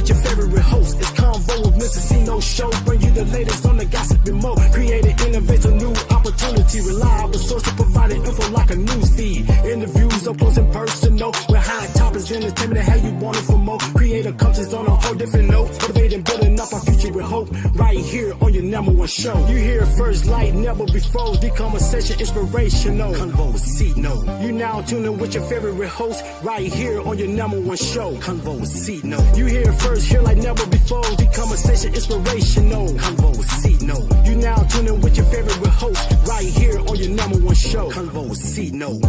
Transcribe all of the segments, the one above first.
with your favorite host. It's Convo with Mr. CINO Show. Bring you the latest on the gossip and more. Creating innovative new opportunity. Reliable source of providing info like a news feed. Interviews up close and personal. With high topics, entertainment and how you want it for more. Creative concepts on a whole different note. Motivating, building up our future with hope. Right here on your number one show. You hear it first like never before. The conversation inspirational. Convo with CINO. You now tuning with your favorite host. Right here on your number one show. Convo with CINO. You hear it first here like never before. The conversation inspirational. Convo with CINO. You now tuning with your favorite host. Right here on your number one show. Convo with CINO.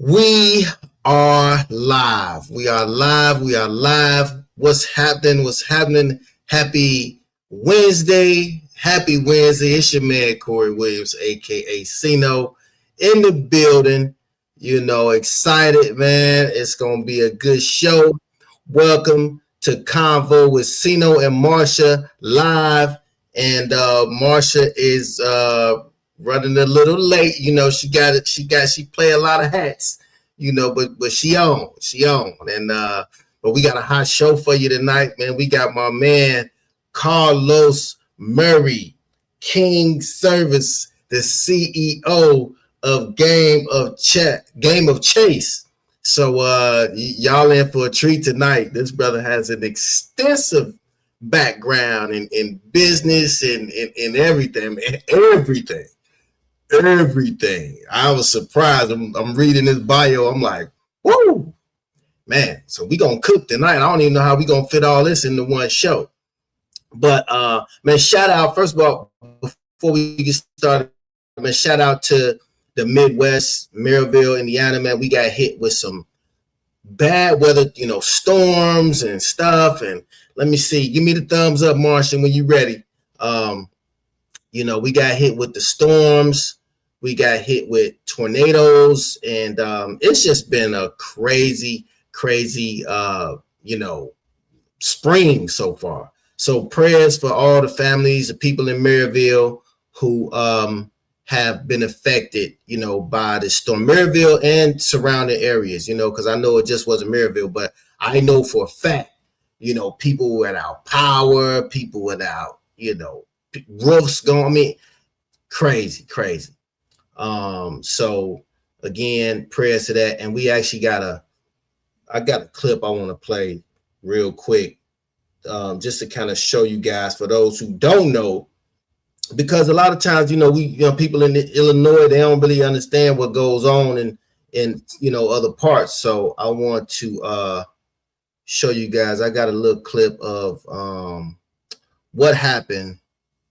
We are live. We are live. We are live. What's happening? What's happening? Happy Wednesday. Happy Wednesday. It's your man, Corey Williams, a.k.a. CINO, in the building. You know, excited, man. It's going to be a good show. Welcome to Convo with CINO and Marsha live. And Marsha is running a little late. You know, she play a lot of hats, you know, but she on. And but we got a hot show for you tonight, man. We got my man Carlos Murray, King Cervus, the CEO of Game of Chase. So y'all in for a treat tonight. This brother has an extensive background in business and everything, man. Everything. I was surprised. I'm reading his bio. I'm like, whoa, man. So we gonna cook tonight. I don't even know how we gonna fit all this into one show. But man, shout out, first of all, before we get started, man, shout out to the Midwest, Maryville, Indiana, man. We got hit with some bad weather, you know, storms and stuff. And let me see, give me the thumbs up, Marsha, when you ready. You know, we got hit with the storms. We got hit with tornadoes, and it's just been a crazy, you know, spring so far. So prayers for all the families, the people in Maryville who have been affected, you know, by the storm. Maryville and surrounding areas, you know, because I know it just wasn't Maryville, but I know for a fact, you know, people without power, people without, you know, roofs going. I mean, crazy. So again, prayers to that. And we actually I got a clip I want to play real quick, just to kind of show you guys, for those who don't know, because a lot of times, you know, people in Illinois, they don't really understand what goes on in you know, other parts. So I want to show you guys. I got a little clip of what happened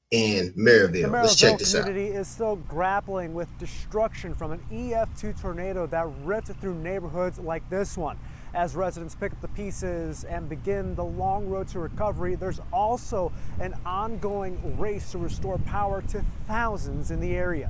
in Maryville. Let's check this out. The community is still grappling with destruction from an EF2 tornado that ripped through neighborhoods like this one. As residents pick up the pieces and begin the long road to recovery, there's also an ongoing race to restore power to thousands in the area.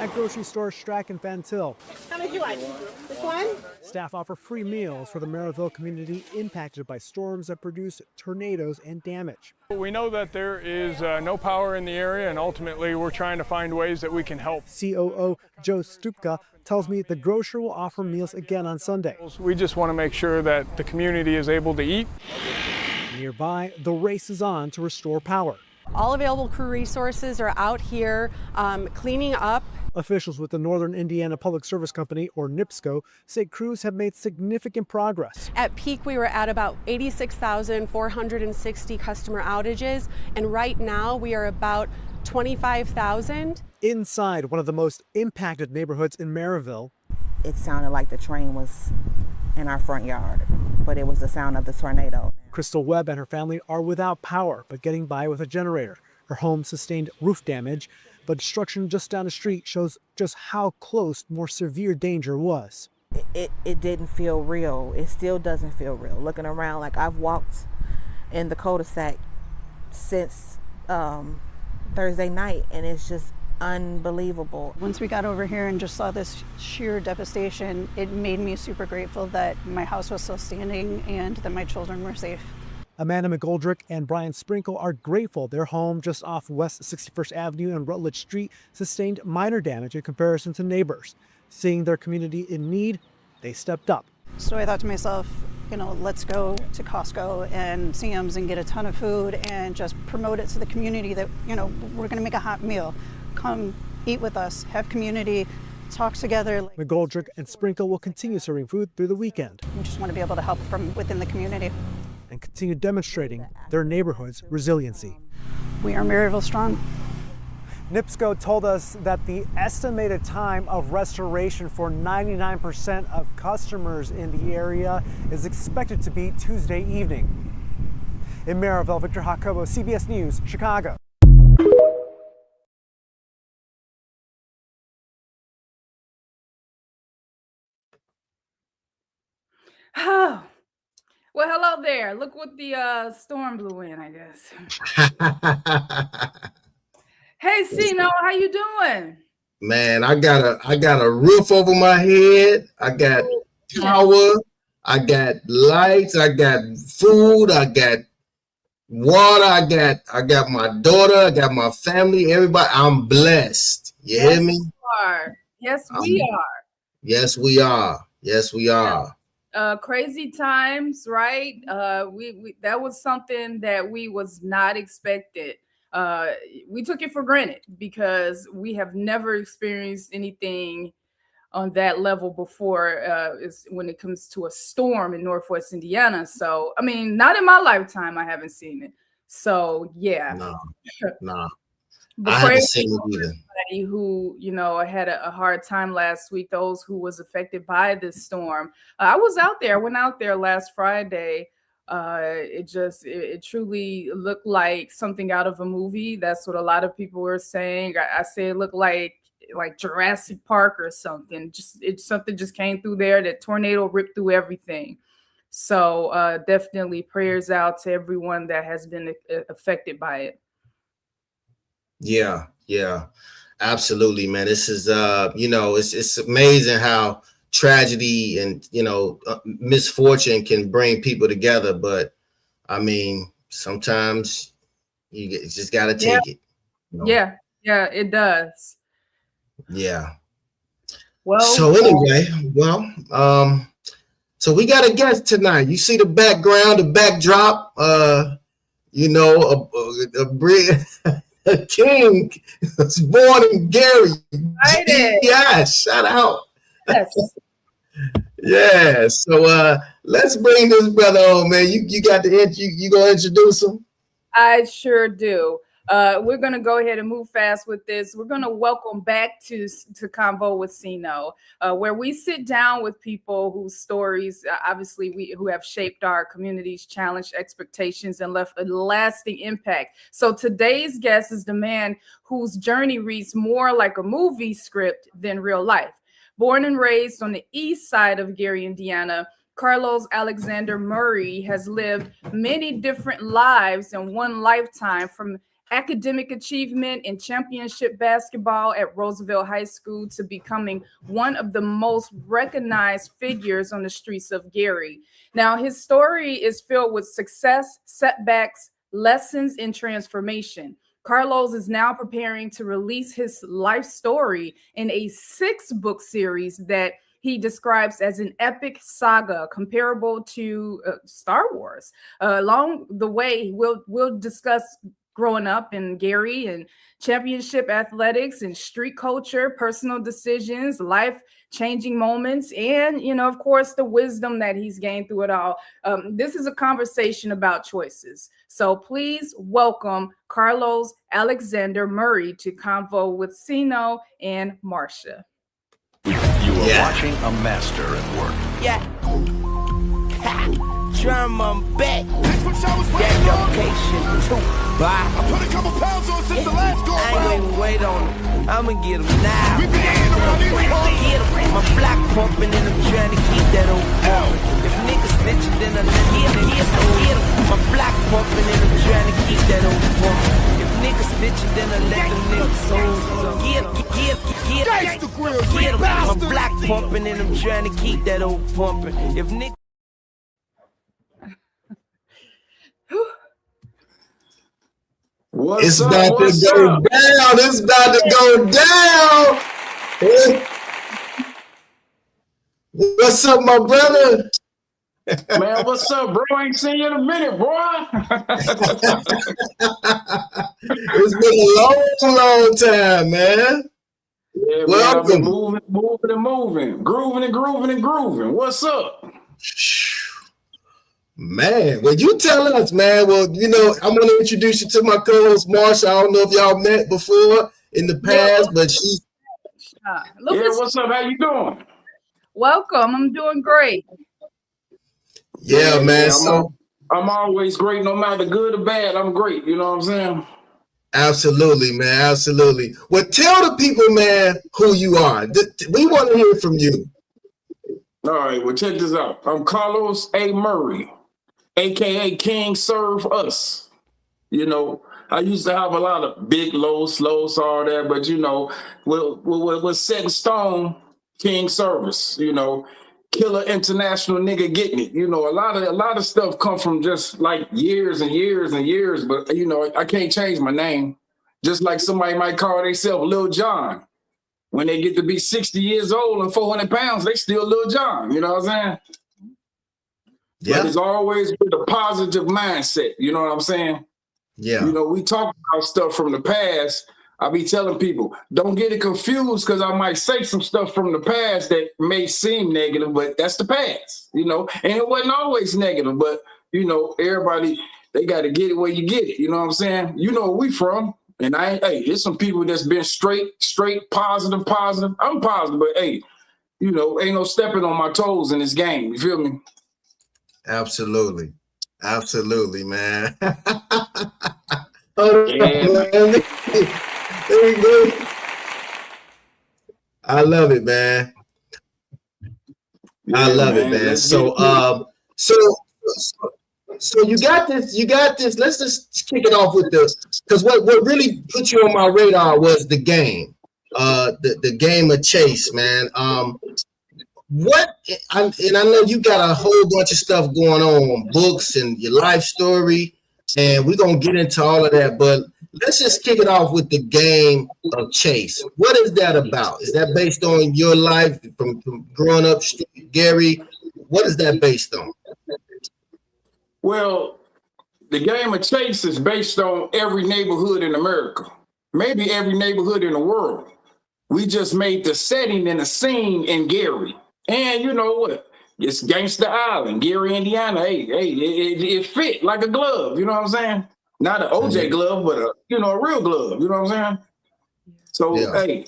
At grocery store Strack and Van Til, how many do you want? This one? Staff offer free meals for the Maryville community impacted by storms that produce tornadoes and damage. We know that there is no power in the area, and ultimately we're trying to find ways that we can help. COO Joe Stupka tells me the grocer will offer meals again on Sunday. We just want to make sure that the community is able to eat. Nearby, the race is on to restore power. All available crew resources are out here cleaning up. Officials with the Northern Indiana Public Service Company, or NIPSCO, say crews have made significant progress. At peak, we were at about 86,460 customer outages, and right now we are about 25,000. Inside one of the most impacted neighborhoods in Maryville, It sounded like the train was in our front yard, but it was the sound of the tornado. Crystal Webb and her family are without power, but getting by with a generator. Her home sustained roof damage, but destruction just down the street shows just how close more severe danger was. It didn't feel real. It still doesn't feel real. Looking around, like I've walked in the cul-de-sac since Thursday night, and it's just unbelievable. Once we got over here and just saw this sheer devastation, it made me super grateful that my house was still standing and that my children were safe. Amanda McGoldrick and Brian Sprinkle are grateful their home just off West 61st Avenue and Rutledge Street sustained minor damage in comparison to neighbors. Seeing their community in need, they stepped up. So I thought to myself, let's go to Costco and Sam's and get a ton of food and just promote it to the community that, we're going to make a hot meal. Come eat with us, have community, talk together. McGoldrick and Sprinkle will continue serving food through the weekend. We just want to be able to help from within the community. And continue demonstrating their neighborhood's resiliency. We are Maryville strong. NIPSCO told us that the estimated time of restoration for 99% of customers in the area is expected to be Tuesday evening. In Maryville, Victor Jacobo, CBS News, Chicago. Oh, well, hello there. Look what the storm blew in, I guess. Hey, CINO, how you doing? Man, I got a roof over my head. I got power. I got lights. I got food. I got water. I got my daughter. I got my family. Everybody. I'm blessed. You hear me? Yes, we are. Yes, we are. Yes, we are. Crazy times, right? We that was something that we was not expected. We took it for granted because we have never experienced anything on that level before when it comes to a storm in Northwest Indiana. So, I mean, not in my lifetime, I haven't seen it. So, yeah. No. But I haven't seen it either. Everybody who, had a hard time last week, those who was affected by this storm. I was out there. I went out there last Friday. It truly looked like something out of a movie. That's what a lot of people were saying. I say it looked like Jurassic Park or something. Something just came through there. That tornado ripped through everything. So definitely prayers out to everyone that has been affected by it. Yeah, absolutely, man. This is it's amazing how tragedy and misfortune can bring people together, but I mean sometimes you just got to take it. Yeah, it does. Yeah. Well, so anyway, so we got a guest tonight. You see the background, the backdrop, a king was born in Gary. Yeah, shout out. Yes. Yeah. So let's bring this brother on, man. You got the you gonna introduce him? I sure do. We're gonna go ahead and move fast with this. We're gonna welcome back to Convo with CINO, where we sit down with people whose stories, obviously, who have shaped our communities, challenged expectations, and left a lasting impact. So today's guest is the man whose journey reads more like a movie script than real life. Born and raised on the east side of Gary, Indiana, Carlos Alexander Murray has lived many different lives in one lifetime, from academic achievement in championship basketball at Roosevelt High School to becoming one of the most recognized figures on the streets of Gary. Now, his story is filled with success, setbacks, lessons, and transformation. Carlos is now preparing to release his life story in a 6-book series that he describes as an epic saga comparable to Star Wars. Along the way, we'll discuss growing up in Gary and championship athletics and street culture, personal decisions, life-changing moments, and, of course, the wisdom that he's gained through it all. This is a conversation about choices. So please welcome Carlos Alexander Murray to Convo with CINO and Marsha. You are watching a master at work. Yeah. Drum on back. Dedication to buy. I put a couple pounds on since the last go I ain't even wait on them. I'ma get them now. We be hating around these hoes. Get them. My block pumping and I'm trying to keep that old pumping. If niggas snitching, then I let them get them. My block pumping and I'm trying to keep that old pumping. If niggas snitching, then I let them niggas I'm black pumping and I'm trying to keep that old pumping. If niggas It's about to go down. It's about to go down. What's up, my brother? Man, what's up, bro? I ain't seen you in a minute, bro. It's been a long time, man. Yeah, welcome. Man, moving, grooving. What's up? Man, well, you tell us, man. Well, you know, I'm going to introduce you to my co-host, Marsha. I don't know if y'all met before in the past, but she's... what's up? How you doing? Welcome. I'm doing great. Yeah, man. So I'm always great, no matter good or bad. I'm great. You know what I'm saying? Absolutely, man. Absolutely. Well, tell the people, man, who you are. We want to hear from you. All right. Well, check this out. I'm Carlos A. Murray, a.k.a. King Cervus. You know, I used to have a lot of big lows, all that, but, you know, was set in stone, King Cervus, you know. Killer international nigga getting it. You know, a lot of stuff come from just like years and years and years, but you know, I can't change my name. Just like somebody might call themselves Lil John. When they get to be 60 years old and 400 pounds, they still Lil John. You know what I'm saying? Yeah. But it's always with a positive mindset. You know what I'm saying? Yeah. You know, we talk about stuff from the past. I be telling people, don't get it confused because I might say some stuff from the past that may seem negative, but that's the past, you know, and it wasn't always negative, but, you know, everybody, they got to get it where you get it. You know what I'm saying? You know where we from. And there's some people that's been straight, positive. I'm positive, but hey, you know, ain't no stepping on my toes in this game. You feel me? Absolutely, man. Yeah. There we go. I love it, man. I love it, man. So you got this. Let's just kick it off with because what really put you on my radar was the game, the game of chase, man. And I know you got a whole bunch of stuff going on, books and your life story, and we're gonna get into all of that, but let's just kick it off with the game of chase. What is that about? Is that based on your life from growing up, Gary? What is that based on? Well, the game of chase is based on every neighborhood in America, maybe every neighborhood in the world. We just made the setting and the scene in Gary. And you know what? It's Gangsta Island, Gary, Indiana. Hey, it fit like a glove. You know what I'm saying? Not an OJ glove, but a real glove. You know what I'm saying? So hey,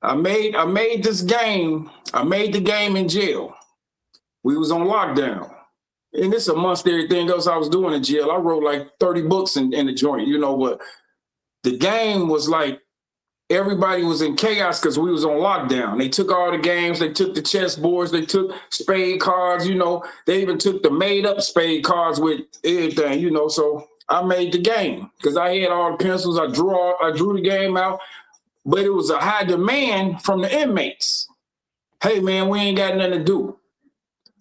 I made this game. I made the game in jail. We was on lockdown, and this amongst everything else I was doing in jail. I wrote like 30 books in the joint. You know, but the game was like everybody was in chaos because we was on lockdown. They took all the games. They took the chess boards. They took spade cards. You know, they even took the made up spade cards with everything. You know, so I made the game because I had all the pencils. I drew the game out, but it was a high demand from the inmates. Hey man, we ain't got nothing to do.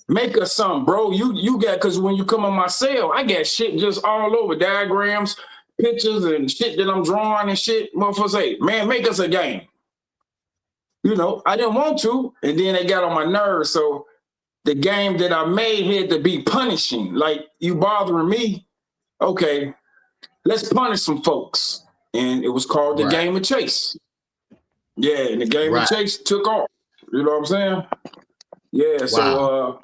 Make us something, bro. You got, because when you come in my cell, I got shit just all over, diagrams, pictures and shit that I'm drawing and shit. Motherfuckers say, man, make us a game. You know, I didn't want to, and then they got on my nerves. So the game that I made had to be punishing. Like, you bothering me? Okay, let's punish some folks. And it was called the Game of Chase. Yeah, and the Game of Chase took off. You know what I'm saying? Yeah, so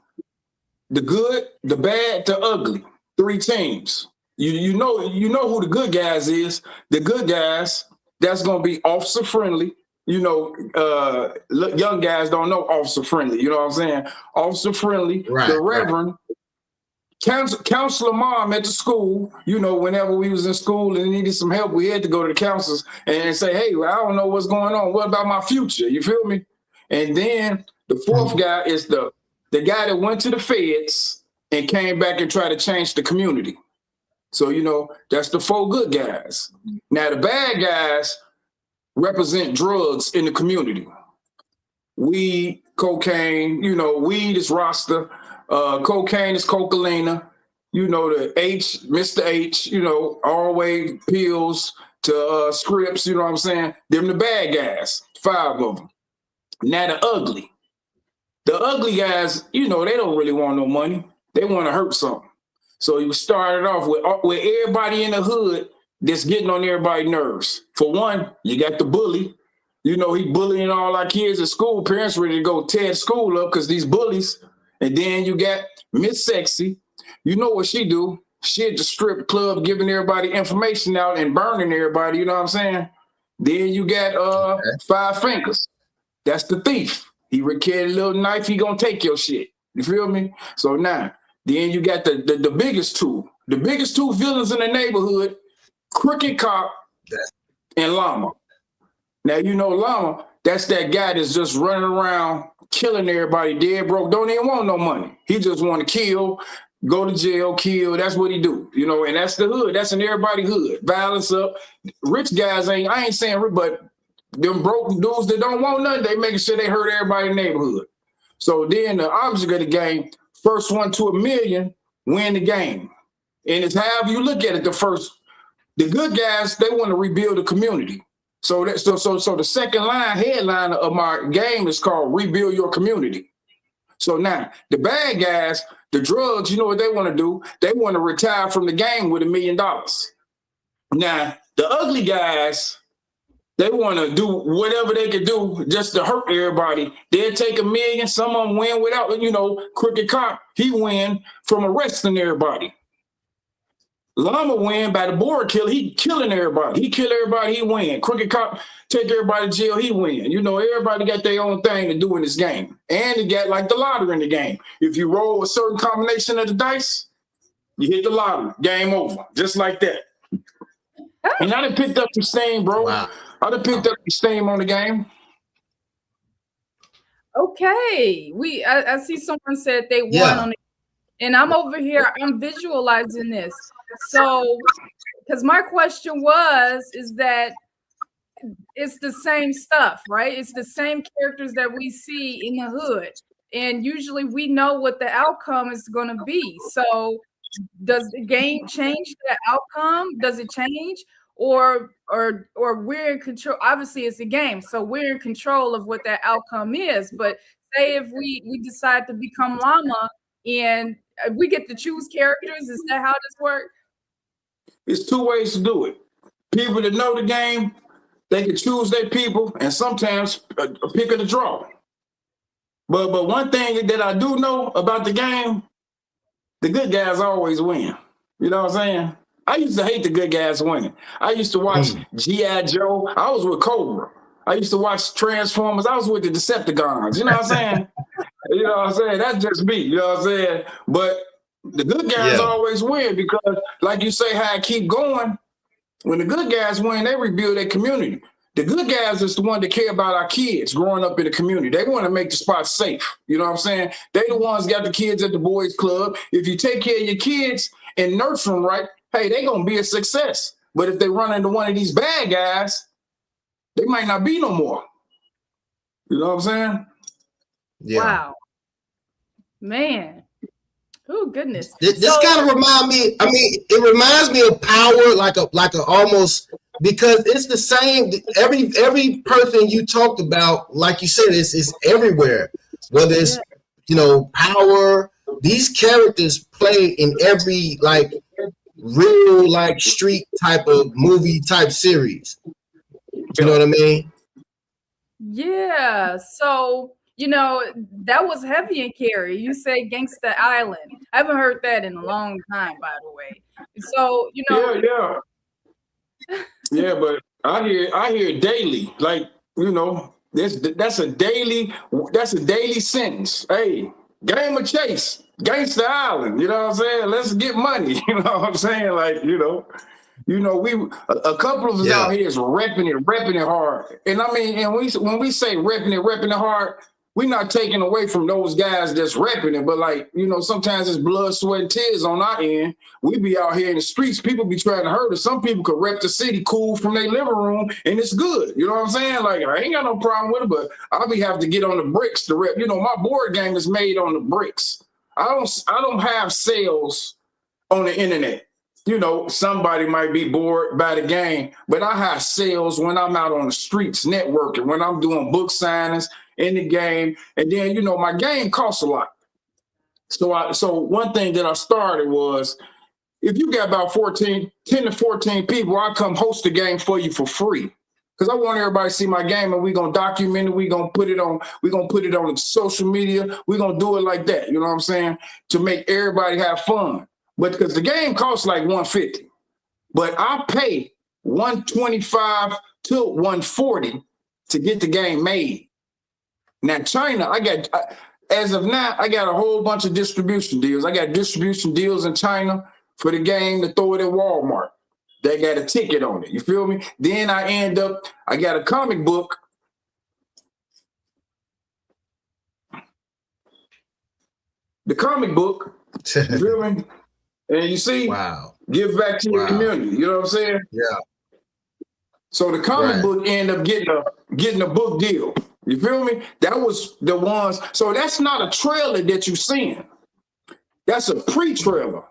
the good, the bad, the ugly. 3 teams. You know who the good guys is. The good guys, that's gonna be officer friendly. You know, young guys don't know officer friendly. You know what I'm saying? Officer friendly. The Reverend. Counselor mom at the school, you know, whenever we was in school and needed some help, we had to go to the counselors and say, hey, I don't know what's going on. What about my future? You feel me? And then the 4th guy is the guy that went to the feds and came back and tried to change the community. So, you know, that's the 4 good guys. Now, the bad guys, represent drugs in the community. Weed, cocaine, you know, weed is Rasta, cocaine is Cocaina, you know, the H, Mr. H, you know, all the way pills to scripts, you know what I'm saying? Them the bad guys, 5 of them. Now the ugly. The ugly guys, you know, they don't really want no money. They want to hurt something. So you started off with everybody in the hood that's getting on everybody's nerves. For one, you got the bully. You know, he bullying all our kids at school. Parents ready to go tear school up because these bullies. And then you got Miss Sexy. You know what she do? She at the strip club giving everybody information out and burning everybody, you know what I'm saying? Then you got 5 Fingers. That's the thief. He carry a little knife, he gonna take your shit. You feel me? So now, then you got the biggest two. The biggest 2 villains in the neighborhood, Crooked Cop and Llama. Now, you know Llama, that's that guy that's just running around killing everybody dead broke, don't even want no money. He just want to kill, go to jail, kill. That's what he do, you know, and that's the hood. That's in everybody's hood. Violence up. Rich guys I ain't saying rich, but them broke dudes that don't want nothing, they making sure they hurt everybody in the neighborhood. So then the object of the game, first one to $1 million, win the game. And it's however you look at it, the good guys, they want to rebuild the community. So the second headline of my game is called Rebuild Your Community. So now the bad guys, the drugs, you know what they want to do? They want to retire from the game with $1 million. Now the ugly guys, they want to do whatever they can do just to hurt everybody. They'll take $1 million. Some of them win without, you know, Crooked Cop, he win from arresting everybody. Llama win by the board kill. He killing everybody. He kill everybody, he win. Crooked Cop take everybody to jail, he win. You know, everybody got their own thing to do in this game. And you got like the lottery in the game. If you roll a certain combination of the dice, you hit the lottery. Game over. Just like that. And I done picked up some steam, bro. Wow. I done picked up some steam on the game. Okay. I see someone said they won on it. And I'm over here, I'm visualizing this. So, because my question is that it's the same stuff, right? It's the same characters that we see in the hood. And usually we know what the outcome is going to be. So does the game change the outcome? Does it change? Or we're in control? Obviously it's a game, so we're in control of what that outcome is. But say if we decide to become Llama and we get to choose characters, is that how this works? It's 2 ways to do it. People that know the game, they can choose their people and sometimes pick a draw. But one thing that I do know about the game, the good guys always win. You know what I'm saying? I used to hate the good guys winning. I used to watch G.I. Joe. I was with Cobra. I used to watch Transformers. I was with the Decepticons. You know what I'm saying? You know what I'm saying? That's just me. You know what I'm saying? But the good guys always win because, like you say, how I keep going, when the good guys win, they rebuild their community. The good guys is the one that care about our kids growing up in the community. They want to make the spot safe. You know what I'm saying? They the ones got the kids at the boys club. If you take care of your kids and nurture them right, hey, they going to be a success. But if they run into one of these bad guys, they might not be no more. You know what I'm saying? Yeah. Wow. Man. Oh, goodness. This kind of remind me, I mean, it reminds me of Power, like a almost, because it's the same. Every person you talked about, like you said, is everywhere. Whether it's, you know, Power, these characters play in every, like, real, like, street type of movie type series. You know what I mean? Yeah. So, you know, that was heavy and carry. You say Gangsta Island. I haven't heard that in a long time, by the way. So, you know. Yeah, but I hear daily, like, you know, that's a daily sentence. Hey, Game of Chase, Gangsta Island, you know what I'm saying? Let's get money. You know what I'm saying? Like, you know, a couple of us out here is repping it hard. And I mean, and when we say repping it hard, we're not taking away from those guys that's repping it, but like, you know, sometimes it's blood, sweat, and tears on our end. We be out here in the streets, people be trying to hurt us. Some people could rep the city cool from their living room, and it's good. You know what I'm saying? Like, I ain't got no problem with it, but I'll be having to get on the bricks to rep. You know, my board game is made on the bricks. I don't have sales on the internet. You know, somebody might be bored by the game, but I have sales when I'm out on the streets networking, when I'm doing book signings in the game. And then, you know, my game costs a lot. So one thing that I started was, if you got about 10 to 14 people, I'll come host the game for you for free. Because I want everybody to see my game, and we're gonna document it, we're gonna put it on social media, we're gonna do it like that, you know what I'm saying? To make everybody have fun. But because the game costs like $150, but I pay $125 to $140 to get the game made. Now, China, as of now, I got a whole bunch of distribution deals. I got distribution deals in China for the game to throw it at Walmart. They got a ticket on it. You feel me? Then I got a comic book. The comic book, you feel me? And you see, give back to your community. You know what I'm saying? Yeah. So the comic book ended up getting a book deal. You feel me? That was the ones. So that's not a trailer that you're seeing. That's a pre-trailer.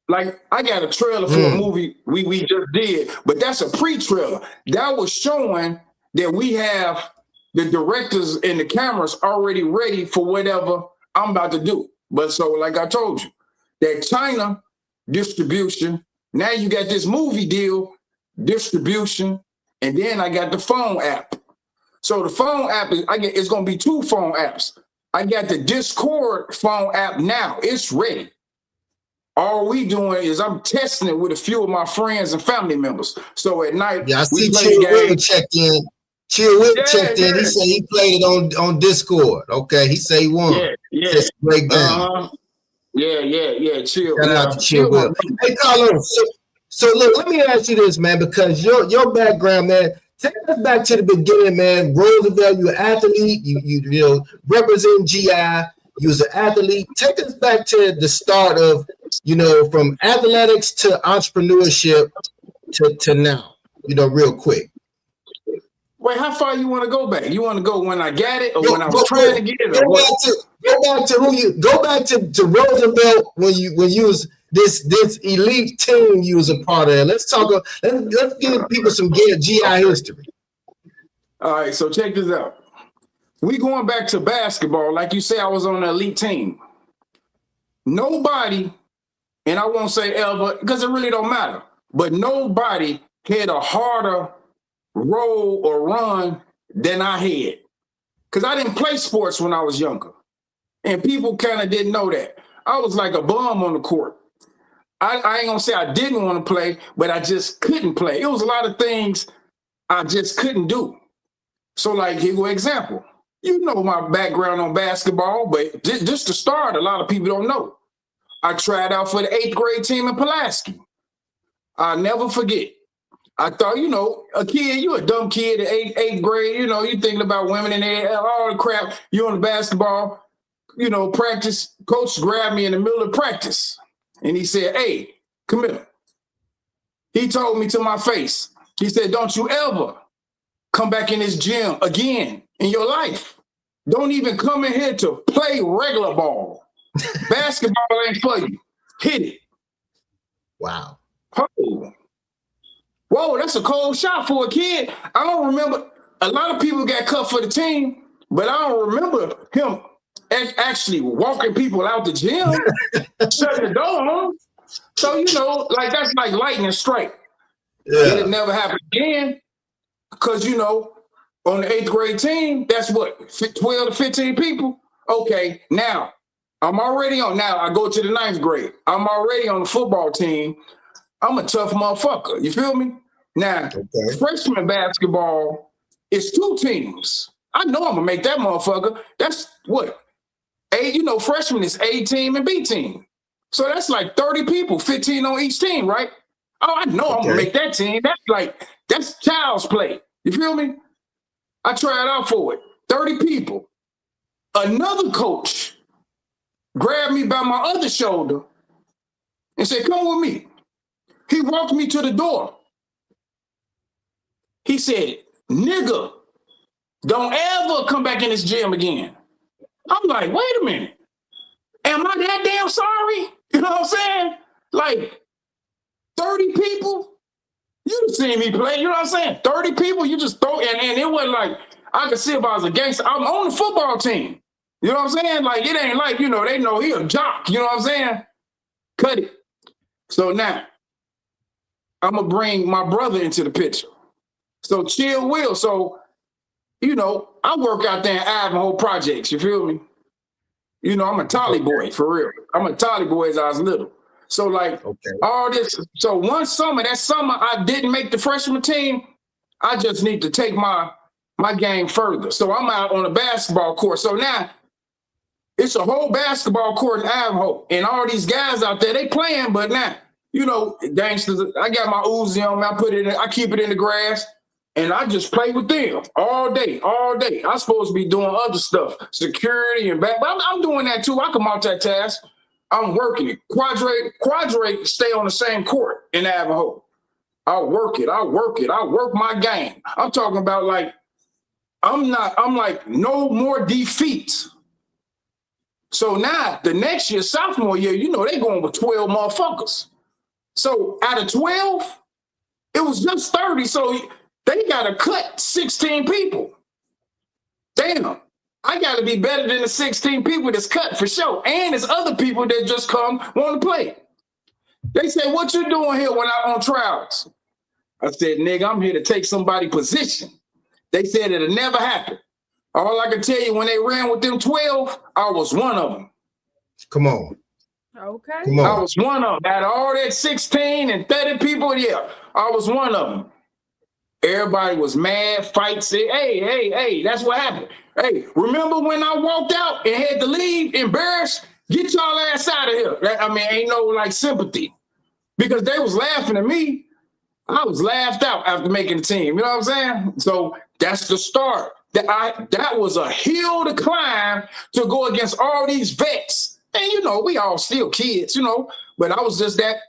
Like, I got a trailer for a movie we just did, but that's a pre-trailer. That was showing that we have the directors and the cameras already ready for whatever I'm about to do. But so, like I told you, that China distribution, now you got this movie deal, distribution, and then I got the phone app. So the phone app, it's going to be 2 phone apps. I got the Discord phone app now. It's ready. All we doing is I'm testing it with a few of my friends and family members. So at night, I see Chill Will checked in. Chill Will checked in. He said he played it on Discord. Okay, he said he won. Yeah. It's a great game. Yeah. Chill. Shout out to Chill Will. Hey, Carlos. So look, let me ask you this, man, because your background, man, take us back to the beginning, man. Roosevelt, you're an athlete. You know, represent GI. You was an athlete. Take us back to the start of, you know, from athletics to entrepreneurship to now, you know, real quick. Wait, how far you want to go back? You want to go when I got it, or when I was trying to get it? Go back to Roosevelt when you was this elite team you was a part of. Let's give people some GI history. All right, so check this out. We going back to basketball, like you say, I was on the elite team. Nobody, and I won't say ever, because it really don't matter, but nobody had a harder roll or run than I had. Because I didn't play sports when I was younger. And people kind of didn't know that. I was like a bum on the court. I ain't gonna say I didn't want to play, but I just couldn't play. It was a lot of things I just couldn't do. So like, here's an example. You know my background on basketball, but just to start, a lot of people don't know. I tried out for the 8th grade team in Pulaski. I'll never forget. I thought, you know, a kid, you a dumb kid at 8th grade, you know, you thinking about women in there, all the crap. You on the basketball, you know, practice. Coach grabbed me in the middle of practice and he said, "Hey, come here." He told me to my face. He said, "Don't you ever come back in this gym again in your life. Don't even come in here to play regular ball. Basketball ain't for you. Hit it." Wow. Oh. Whoa, that's a cold shot for a kid. I don't remember. A lot of people got cut for the team, but I don't remember him actually walking people out the gym, shutting the door on. So, you know, like that's like lightning strike. Yeah. It'll never happen again. Because, you know, on the 8th grade team, that's what, 12 to 15 people? Okay, now, I go to the 9th grade. I'm already on the football team. I'm a tough motherfucker. You feel me? Now, freshman basketball is 2 teams. I know I'm going to make that motherfucker. That's what? Freshman is A team and B team. So that's like 30 people, 15 on each team, right? Oh, I know I'm going to make that team. That's child's play. You feel me? I tried out for it. 30 people. Another coach grabbed me by my other shoulder and said, come with me. He walked me to the door. He said, nigga, don't ever come back in this gym again. I'm like, wait a minute. Am I that damn sorry? You know what I'm saying? Like 30 people, you've seen me play, you know what I'm saying? 30 people, you just throw, and it wasn't like, I could see if I was a gangster. I'm on the football team. You know what I'm saying? Like, it ain't like, you know, they know he a jock. You know what I'm saying? Cut it. So now, I'm going to bring my brother into the picture. So Chill Will. So, you know, I work out there in Ivanhoe Projects. You feel me? You know, I'm a Tolly boy, for real. I'm a Tolly boy as I was little. So, like, all this. So one summer, that summer, I didn't make the freshman team. I just need to take my game further. So I'm out on a basketball court. So now, it's a whole basketball court in Ivanhoe, and all these guys out there, they playing, but now, you know, gangsters, I got my Uzi on me, I keep it in the grass, and I just play with them all day, all day. I'm supposed to be doing other stuff, security and back, but I'm doing that too. I can multitask. I'm working it. Quadrate stay on the same court in Ivanhoe. I work my game. I'm talking about like, I'm like, no more defeats. So now, the next year, sophomore year, you know, they going with 12 motherfuckers. So out of 12, it was just 30. So they got to cut 16 people. Damn, I got to be better than the 16 people that's cut for sure. And there's other people that just come want to play. They say, what you doing here when I'm on trials? I said, nigga, I'm here to take somebody's position. They said it'll never happen. All I can tell you, when they ran with them 12, I was one of them. Come on. Okay. Come on. I was one of them. Out of all that 16 and 30 people, yeah, I was one of them. Everybody was mad, fight, said, hey, that's what happened. Hey, remember when I walked out and had to leave, embarrassed? Get y'all ass out of here. I mean, ain't no like sympathy. Because they was laughing at me. I was laughed out after making the team. You know what I'm saying? So that's the start. That was a hill to climb to go against all these vets. And, you know, we all still kids, you know, but I was that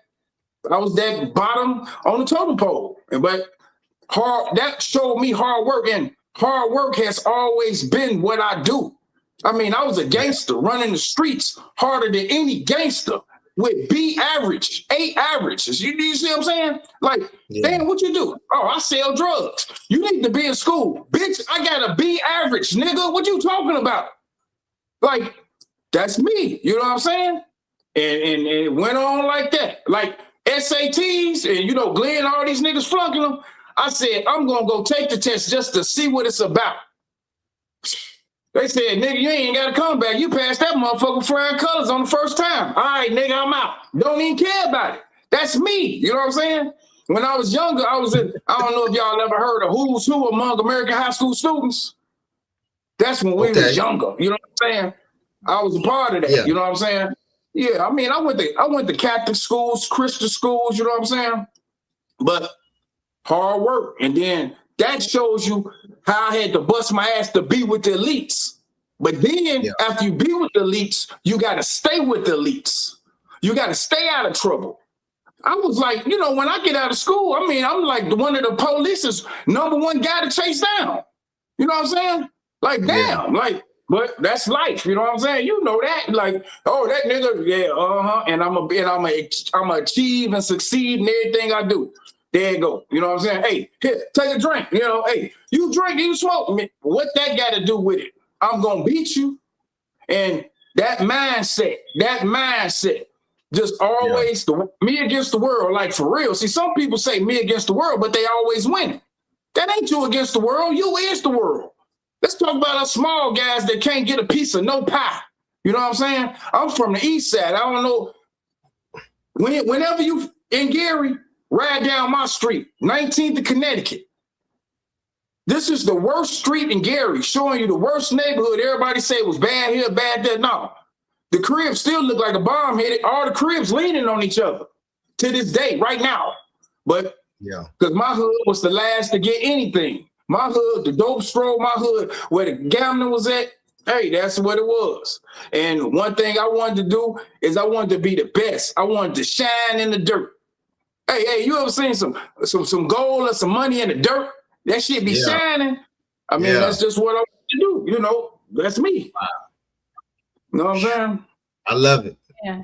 bottom on the totem pole. But that showed me hard work, and hard work has always been what I do. I mean, I was a gangster running the streets harder than any gangster with B average, A averages. You see what I'm saying? Like, damn, what you do? Oh, I sell drugs. You need to be in school. Bitch, I got a B average, nigga. What you talking about? Like, that's me. You know what I'm saying? And it went on like that. Like SATs and, you know, Glenn, all these niggas flunking them. I said, I'm going to go take the test just to see what it's about. They said, nigga, you ain't got to come back. You passed that motherfucker flying colors on the first time. All right, nigga, I'm out. Don't even care about it. That's me. You know what I'm saying? When I was younger, I don't know if y'all ever heard of Who's Who among American high school students. That's when we was younger. You know what I'm saying? I was a part of that. Yeah. You know what I'm saying? Yeah, I mean, I went to Catholic schools, Christian schools, you know what I'm saying? But hard work. And then that shows you how I had to bust my ass to be with the elites. But then after you be with the elites, you got to stay with the elites. You got to stay out of trouble. I was like, you know, when I get out of school, I mean, I'm like one of the police's #1 guy to chase down. You know what I'm saying? Like, damn, like, but that's life. You know what I'm saying? You know that, like, oh, that nigga, yeah, and I'm achieve and succeed in everything I do. There you go. You know what I'm saying? Hey, here, take a drink. You know, hey, you drink, you smoke. What that got to do with it? I'm going to beat you. And that mindset, just always me against the world, like for real. See, some people say me against the world, but they always win. That ain't you against the world. You is the world. Let's talk about us small guys that can't get a piece of no pie. You know what I'm saying? I'm from the east side. I don't know. Whenever you in Gary, ride down my street, 19th of Connecticut. This is the worst street in Gary, showing you the worst neighborhood. Everybody say it was bad here, bad there. No. The cribs still look like a bomb hit. All the cribs leaning on each other to this day, right now. But because my hood was the last to get anything. My hood, the dope stroll, my hood, where the gambling was at, Hey, that's what it was. And one thing I wanted to do is I wanted to be the best. I wanted to shine in the dirt. Hey, you ever seen some gold or some money in the dirt? That shit be shining. I mean, that's just what I want to do. You know, that's me. Wow. You know what I'm saying? I love it. Yeah.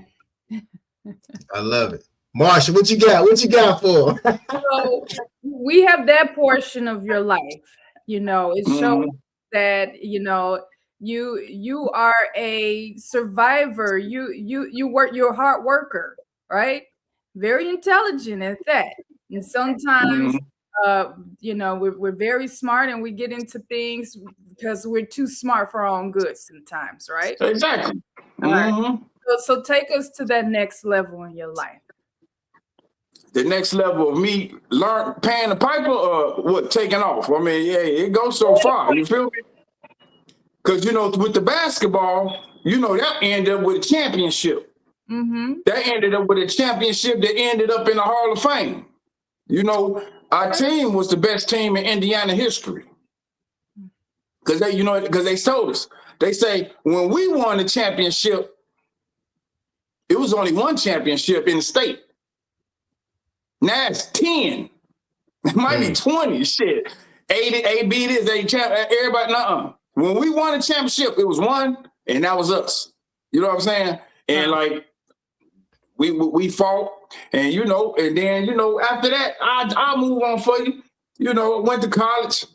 I love it. Marsha, what you got? What you got for? So we have that portion of your life. You know, it shows that, you know, you are a survivor. You're a hard worker, right? Very intelligent at that. And sometimes you know, we're very smart and we get into things because we're too smart for our own good sometimes, right? Exactly. All right. So take us to that next level in your life. The next level of me paying the piper or what, taking off? I mean, yeah, it goes so far. You feel me? Because, you know, with the basketball, you know, that ended up with a championship. That ended up with a championship that ended up in the Hall of Fame. You know, our team was the best team in Indiana history. Because they, you know, because they told us. They say when we won the championship, it was only one championship in the state. Now it's 10. It might be 20. Shit. A beat this, everybody, When we won the championship, it was one, and that was us. You know what I'm saying? And like we fought, and you know, and then, you know, after that, I'll move on for you. You know, went to college,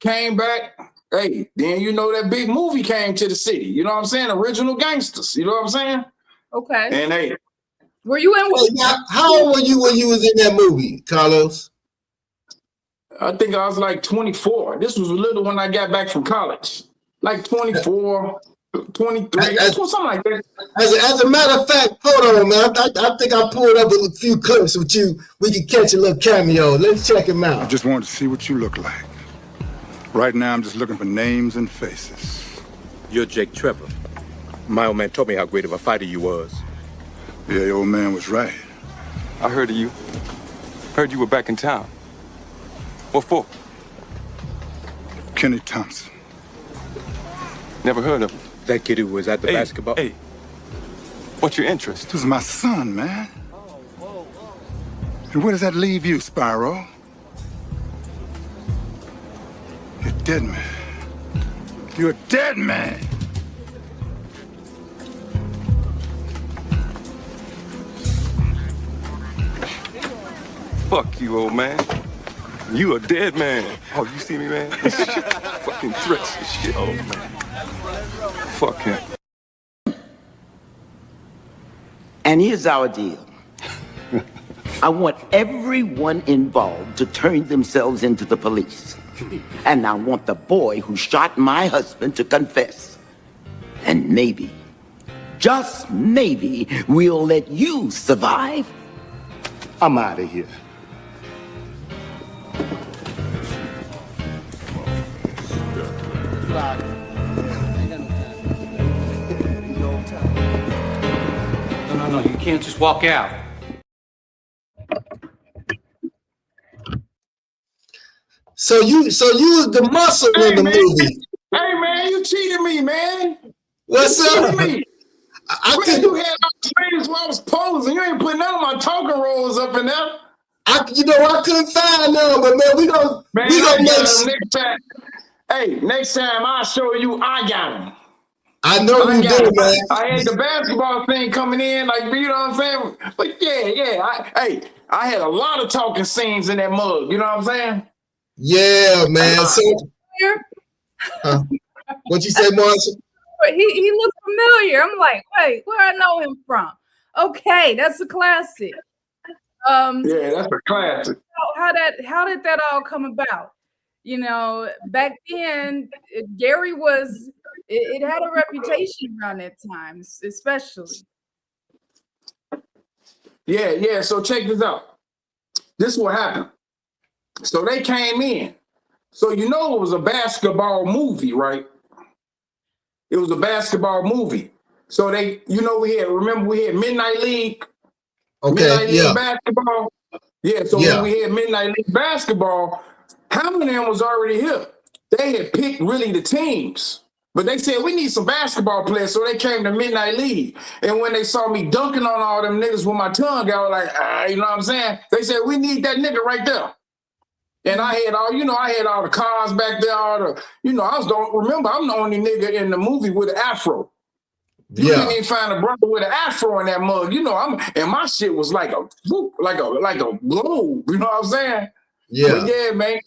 came back. Hey, then you know that big movie came to the city. You know what I'm saying? Original Gangsters. You know what I'm saying? Okay. And hey, were you in? How old were you when you was in that movie, Carlos? I think I was like 24. This was a little when I got back from college. Like 24, 23, something like that. As a matter of fact, hold on, man. I think I pulled up a few clips with you. We could catch a little cameo. Let's check him out. I just wanted to see what you look like. Right now, I'm just looking for names and faces. You're Jake Trevor. My old man told me how great of a fighter you was. Yeah, your old man was right. I heard of you. Heard you were back in town. What for? Kenny Thompson. Never heard of him. That kid who was at the basketball. Hey, what's your interest? This is my son, man. And where does that leave you, Spyro? You're a dead man. You're a dead man. Fuck you, old man. You a dead man. Oh, you see me, man? This shit, fucking threats and shit. Oh, man. Fuck him. And here's our deal. I want everyone involved to turn themselves into the police. And I want the boy who shot my husband to confess. And maybe, just maybe, we'll let you survive. I'm out of here. No, you can't just walk out. So you was the muscle in the movie. Hey man, you cheated me, man. What's up? Me. You had my screens while I was posing. You ain't putting none of my token rolls up in there. I couldn't find none, but man, we gonna make next time. Hey, next time I'll show you I got them. I know you do, man. I had the basketball thing coming in, like, you know what I'm saying? But yeah. I had a lot of talking scenes in that mug. You know what I'm saying? Yeah, man. So, what you say, Marsha? He looks familiar. I'm like, wait, where I know him from? Okay, that's a classic. Yeah, that's a classic. How did that all come about? You know, back then, Gary was. It had a reputation around that time, especially. Yeah. So check this out. This is what happened. So they came in. So you know it was a basketball movie, right? It was a basketball movie. So they, you know, we had Midnight League. Okay, Midnight League basketball. Yeah, so when we had Midnight League basketball, how many of them was already here? They had picked really the teams. But they said, we need some basketball players. So they came to Midnight League. And when they saw me dunking on all them niggas with my tongue, I was like, you know what I'm saying? They said, we need that nigga right there. And I had all, I had all the cars back there, all the, remember, I'm the only nigga in the movie with an afro. You couldn't even find a brother with an afro in that mug. And my shit was like a globe. You know what I'm saying? Yeah. But yeah, man.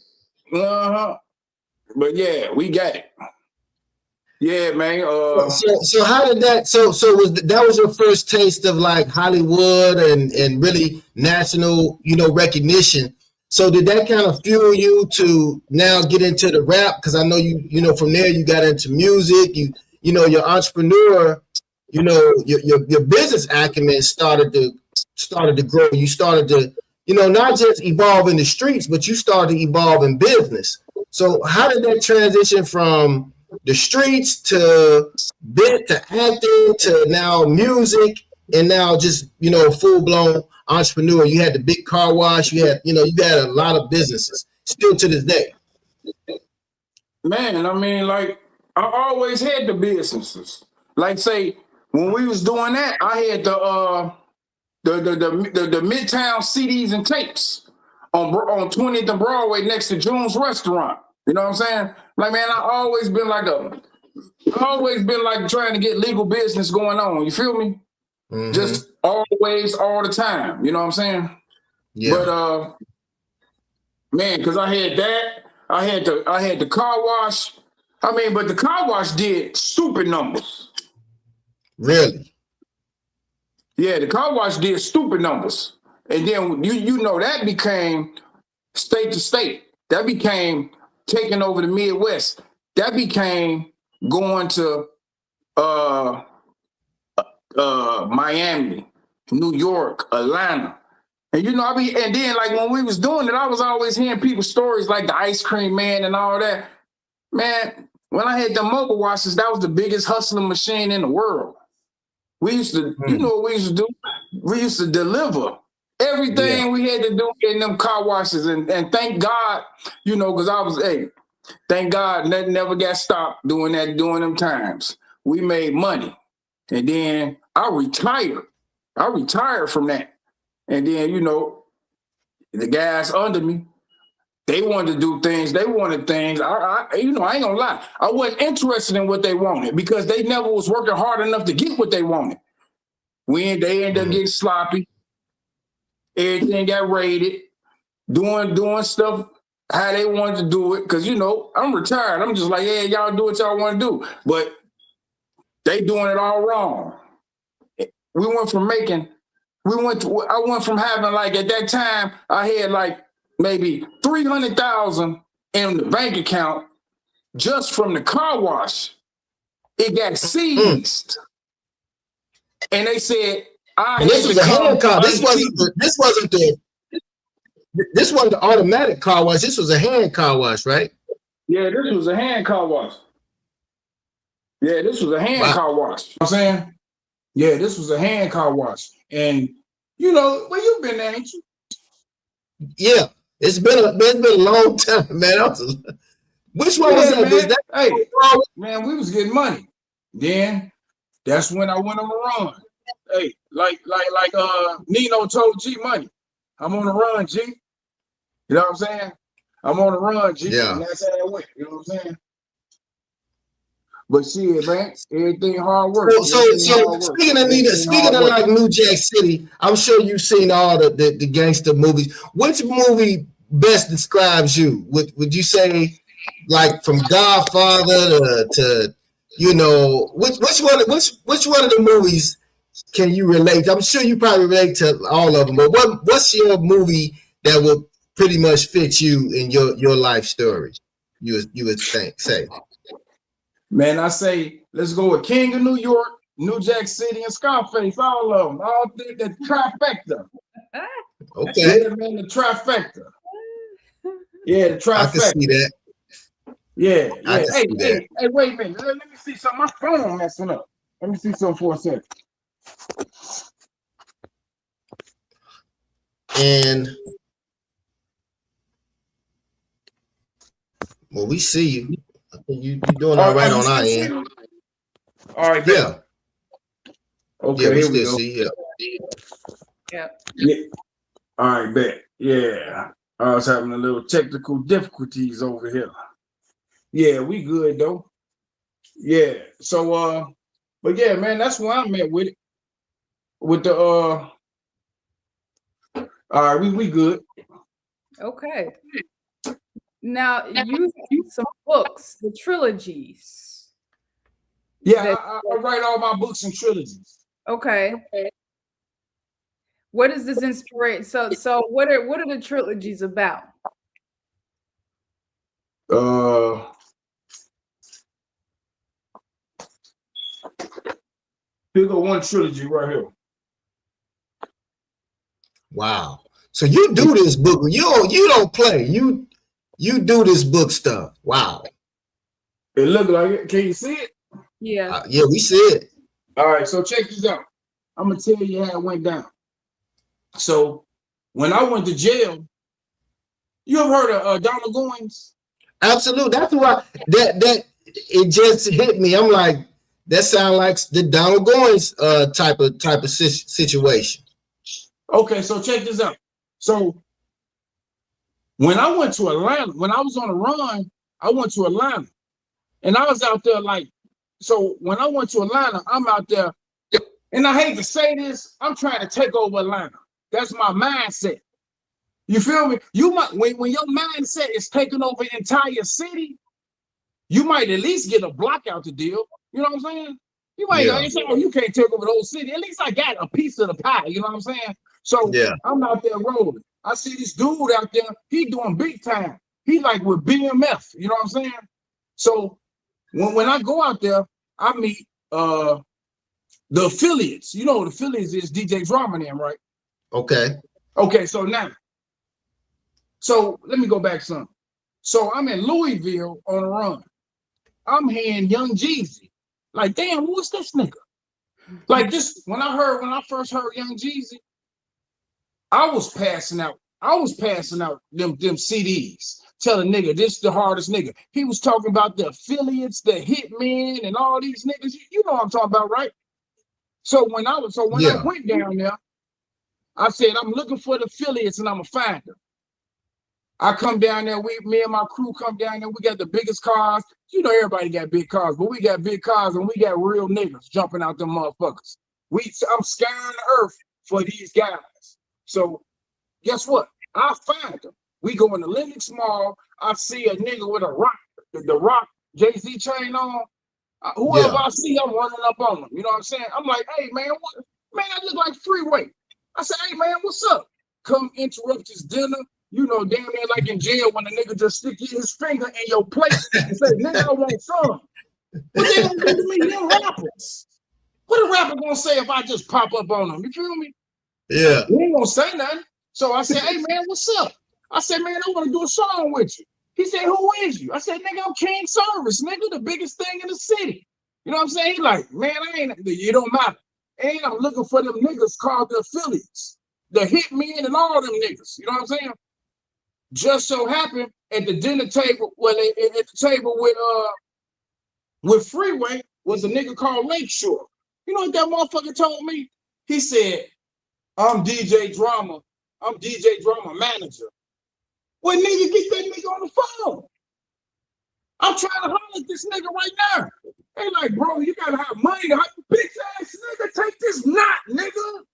But yeah, we got it. Yeah, man. So how did that? So that was your first taste of like Hollywood and really national, recognition. So did that kind of fuel you to now get into the rap? Because I know from there you got into music. Your entrepreneur, your business acumen started to grow. You started to, not just evolve in the streets, but you started to evolve in business. So how did that transition from the streets to acting to now music and now just, full blown entrepreneur? You had the big car wash. You had a lot of businesses still to this day. Man, I mean, like I always had the businesses. Like say when we was doing that, I had the Midtown CDs and tapes on 20th and Broadway next to June's Restaurant. You know what I'm saying? Like, man, I always been like trying to get legal business going on. You feel me? Mm-hmm. Just always, all the time. You know what I'm saying? Yeah. But man, because I had that, I had the car wash. I mean, but the car wash did stupid numbers. Really? Yeah, the car wash did stupid numbers. And then that became state to state. That became taking over the Midwest. That became going to Miami, New York, Atlanta. And and then like when we was doing it, I was always hearing people's stories like the ice cream man and all that. Man, when I had the mobile washes, that was the biggest hustling machine in the world. We used to, you know what we used to do? We used to deliver everything we had to do in them car washes. And thank God, because thank God nothing never got stopped doing them times. We made money. And then I retired. I retired from that. And then, the guys under me, they wanted to do things. They wanted things. I ain't gonna lie. I wasn't interested in what they wanted because they never was working hard enough to get what they wanted. They ended up getting sloppy. Everything got raided. Doing stuff how they wanted to do it. Because, I'm retired. I'm just like, yeah, y'all do what y'all want to do. But they doing it all wrong. I went from having like, at that time, I had like maybe $300,000 in the bank account just from the car wash. It got seized. And they said, this was a hand car. This wasn't the automatic car wash. This was a hand car wash, right? Yeah, this was a hand car wash. Yeah, this was a hand car wash. You know what I'm saying? Yeah, this was a hand car wash. And well, you've been there, ain't you? Yeah, it's been a long time, man. Which one was that? Hey, man, we was getting money. Then that's when I went on a run. Hey, like Nino told G Money, I'm on a run, G. You know what I'm saying? I'm on a run, G. Yeah. And that's how it went. You know what I'm saying? But shit, man, everything hard work. So speaking of like New Jack City, I'm sure you've seen all the gangster movies. Which movie best describes you? Would you say like from Godfather to which one of the movies can you relate? I'm sure you probably relate to all of them, but what's your movie that will pretty much fit you in your life story? You would say. Man, I say let's go with King of New York, New Jack City, and Scarface. All of them, all the trifecta. Okay, yeah, man, the trifecta. Yeah, the trifecta. I can see that. Yeah. Hey, wait a minute. Let me see something. My phone messing up. Let me see something for a second. And well, we see you. I think you're doing all right on our end. All right. Yeah. Okay. Yeah, we here still we go. see. Yeah. Yeah. All right, bet. Yeah. I was having a little technical difficulties over here. Yeah, we good though. Yeah. So but yeah, man, that's where I'm at with it. With the all right, we good. Okay. Now you have some books, the trilogies. Yeah, I write all my books and trilogies. Okay. What is this inspiration? So what are the trilogies about? Here go one trilogy right here. Wow. So you do this book. You don't play. You do this book stuff. Wow. It look like it. Can you see it? Yeah. Yeah, we see it. All right, so check this out. I'm gonna tell you how it went down. So when I went to jail, you ever heard of Donald Goins? Absolutely. That's why that it just hit me. I'm like, that sounds like the Donald Goins type of situation. Okay, so check this out. So when I went to Atlanta, when I was on a run, I went to Atlanta, and I was out there like, so when I went to Atlanta, I'm out there, and I hate to say this, I'm trying to take over Atlanta. That's my mindset. You feel me? You might when your mindset is taking over the entire city, you might at least get a block out the deal. You know what I'm saying? You might say, oh, you can't take over the whole city. At least I got a piece of the pie. You know what I'm saying? So I'm out there rolling. I see this dude out there. He doing big time. He like with BMF. You know what I'm saying? So when I go out there, I meet the affiliates. You know what the affiliates is? DJ Drama and them, right? Okay. Okay. So now, so let me go back some. So I'm in Louisville on a run. I'm hearing Young Jeezy. Like, damn, what's this nigga? Like this, when I first heard Young Jeezy, I was passing out them CDs, telling nigga this the hardest nigga. He was talking about the affiliates, the hitmen, and all these niggas. You know what I'm talking about, right? So when I went down there, I said, I'm looking for the affiliates and I'm gonna find them. I come down there, me and my crew come down there, we got the biggest cars. You know, everybody got big cars, but we got big cars and we got real niggas jumping out them motherfuckers. I'm scouring the earth for these guys. So guess what? I find them. We go in the Lennox Mall. I see a nigga with a rock, the rock Jay-Z chain on. Whoever I see, I'm running up on them. You know what I'm saying? I'm like, hey man, man, I look like Freeway. I said, hey man, what's up? Come interrupt his dinner. You know, damn near like in jail when a nigga just stick his finger in your plate and say, nigga, I want some. What they gonna do to me? Them rappers. What a rapper gonna say if I just pop up on them? You feel me? Yeah. He ain't gonna say nothing. So I said, hey man, what's up? I said, man, I want to do a song with you. He said, who is you? I said, nigga, I'm King Cervus, nigga, the biggest thing in the city. You know what I'm saying? He like, man, it don't matter. And I'm looking for them niggas called the affiliates, the hitmen and all them niggas. You know what I'm saying? Just so happened at the dinner table, at the table with Freeway was a nigga called Lakeshore. You know what that motherfucker told me? He said, I'm DJ Drama. I'm DJ Drama manager. Well, nigga, get that nigga on the phone. I'm trying to holler at this nigga right now. They like, bro, you gotta have money to help bitch ass nigga. Take this knot, nigga.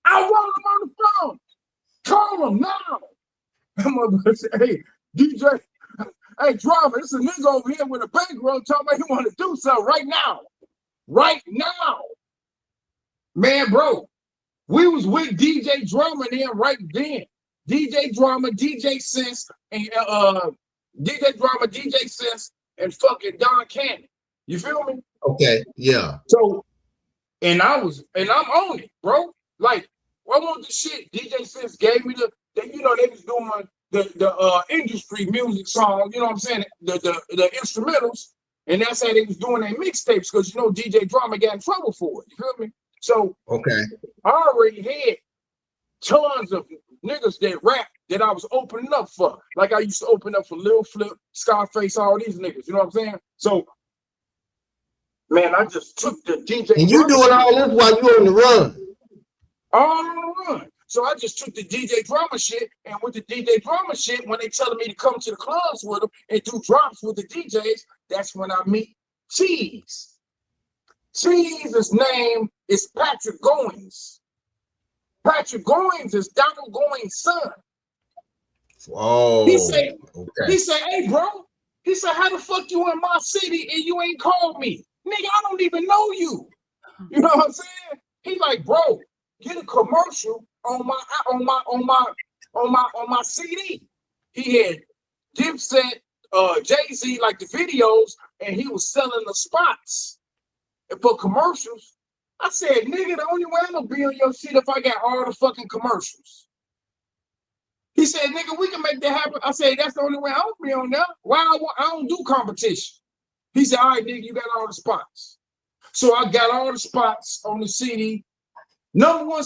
I want him on the phone. Call him now. That motherfucker said, hey, DJ, hey, Drama, it's a nigga over here with a bankroll talking about he want to do something right now. Right now. Man, bro, we was with DJ Drama then right then. DJ Drama, DJ Sense, and DJ Drama, DJ Sense, and fucking Don Cannon. You feel me? Okay, yeah. So, and I'm on it, bro. Like, I want the shit. DJ Sense gave me you know, they was doing the industry music song, you know what I'm saying? The instrumentals, and that's how they was doing their mixtapes, because you know DJ Drama got in trouble for it. You feel me? So okay, I already had tons of niggas that rap that I was opening up for. Like I used to open up for Lil Flip, Scarface, all these niggas. You know what I'm saying? So, man, I just took the DJ. And you doing all this while you on the run. All on the run. So I just took the DJ drama shit, and with the DJ drama shit, when they telling me to come to the clubs with them and do drops with the DJs, that's when I meet Cheese. Cheese's name is Patrick Goins. Patrick Goins is Donald Goins' son. Oh, he said, hey, bro. He said, how the fuck you in my city and you ain't called me? Nigga, I don't even know you. You know what I'm saying? He like, bro, get a commercial on my CD. He had Dipset, Jay-Z, like the videos, and he was selling the spots for commercials. I said, nigga, the only way I'm gonna be on your shit if I got all the fucking commercials. He said, nigga, we can make that happen. I said, that's the only way I'll be on there. Why I don't do competition. He said, all right, nigga, you got all the spots. So I got all the spots on the CD. #1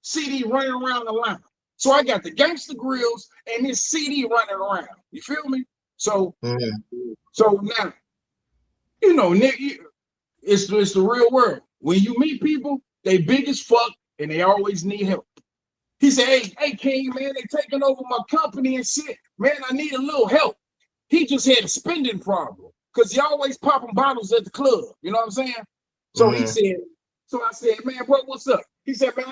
CD running around the line. So I got the Gangsta Grills and this CD running around. You feel me? So, so now, you know, nigga, it's the real world. When you meet people, they big as fuck and they always need help. He said, hey, King, man, they taking over my company and shit. Man, I need a little help. He just had a spending problem because he always popping bottles at the club. You know what I'm saying? So he said, so I said, man, bro, what's up? He said, man,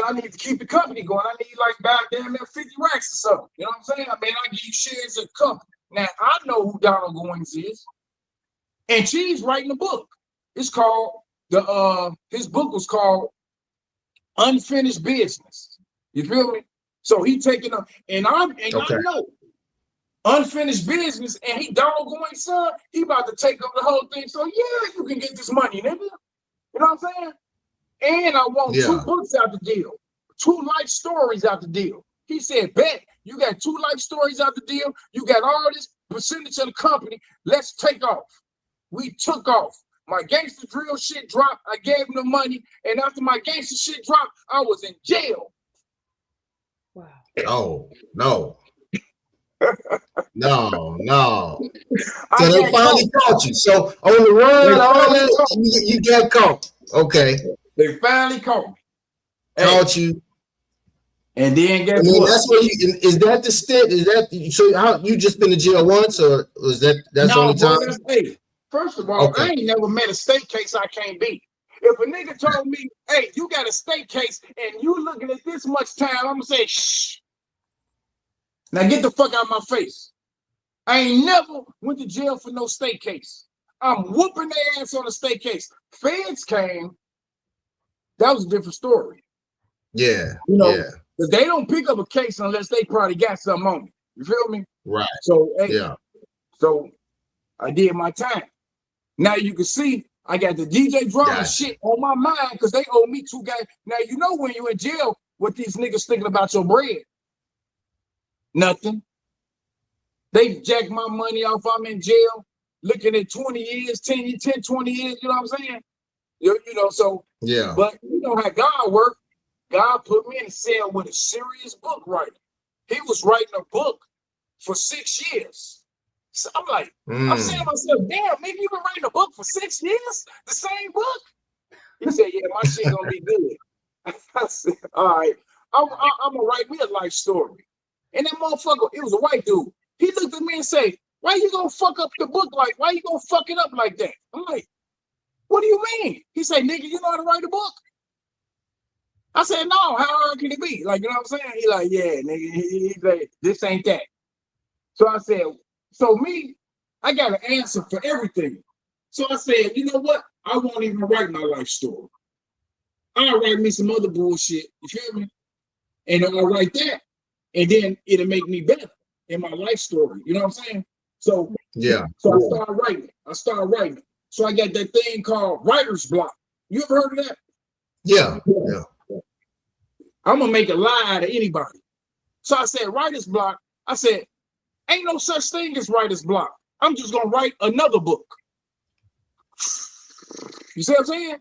I need to keep the company going. I need like about damn near 50 racks or something. You know what I'm saying? I mean, I give you shares of the company. Now, I know who Donald Goins is. And Cheese writing a book. It's called, his book was called Unfinished Business. You feel me? So he taking up, I know Unfinished Business, and he Donald Goins' son, he about to take up the whole thing. So yeah, you can get this money, nigga. You know what I'm saying? And I want 2 books out the deal, 2 life stories out the deal. He said, bet, you got 2 life stories out the deal. You got all this percentage of the company. Let's take off. We took off. My gangster drill shit dropped. I gave him the money. And after my gangster shit dropped, I was in jail. Wow. Oh, no. No. So they finally caught you. So on the run, all that, you got caught. Okay. They finally caught me. Caught you. And then guess what? That's what is that the stint? Is that so? How you just been to jail once, or was that's the only time? First of all, I ain't never met a state case I can't beat. If a nigga told me, hey, you got a state case and you looking at this much time, I'm gonna say, shh. Now get the fuck out of my face. I ain't never went to jail for no state case. I'm whooping their ass on a state case. Feds came. That was a different story. Yeah. You know, because they don't pick up a case unless they probably got something on it. You feel me? Right. So, so I did my time. Now you can see I got the DJ drama shit on my mind because they owe me 2 guys. Now, you know when you're in jail, what these niggas thinking about your bread? Nothing. They jack my money off. I'm in jail looking at 20 years, 10, 20 years. You know what I'm saying? You know, so, but you know how God works. God put me in a cell with a serious book writer. He was writing a book for 6 years. So I'm like, I'm saying to myself, damn, nigga, you been writing a book for 6 years? The same book? He said, yeah, my shit gonna be good. I said, all right, I'm gonna write me a life story. And that motherfucker, it was a white dude. He looked at me and said, why you gonna fuck up the book why you gonna fuck it up like that? I'm like, what do you mean? He said, nigga, you know how to write a book? I said, no, how hard can it be? Like, you know what I'm saying? He like, yeah, nigga, he's like, this ain't that. So I said, so me, I got an answer for everything. So I said, you know what? I won't even write my life story. I'll write me some other bullshit, you feel me? And I'll write that, and then it'll make me better in my life story. You know what I'm saying? So so I started writing. So I got that thing called writer's block. You ever heard of that? Yeah. I'm gonna make a lie out of anybody. So I said, writer's block. I said, ain't no such thing as writer's block. I'm just gonna write another book. You see what I'm saying?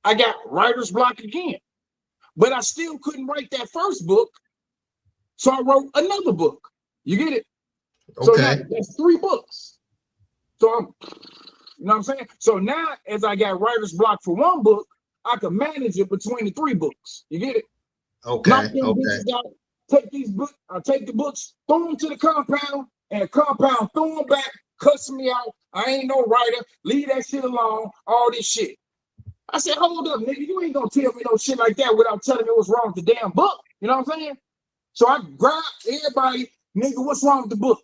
I got writer's block again. but I still couldn't write that first book. So I wrote another book. You get it? So now that's 3 books. So I'm, you know what I'm saying? So now as I got writer's block for 1 book, I can manage it between the 3 books. You get it? Knock them bitches out, take these books, I take the books, throw them to the compound, and the compound throw them back, cuss me out. I ain't no writer, leave that shit alone, all this shit. I said, hold up, nigga, you ain't gonna tell me no shit like that without telling me what's wrong with the damn book. You know what I'm saying? So I grabbed everybody, nigga, what's wrong with the book?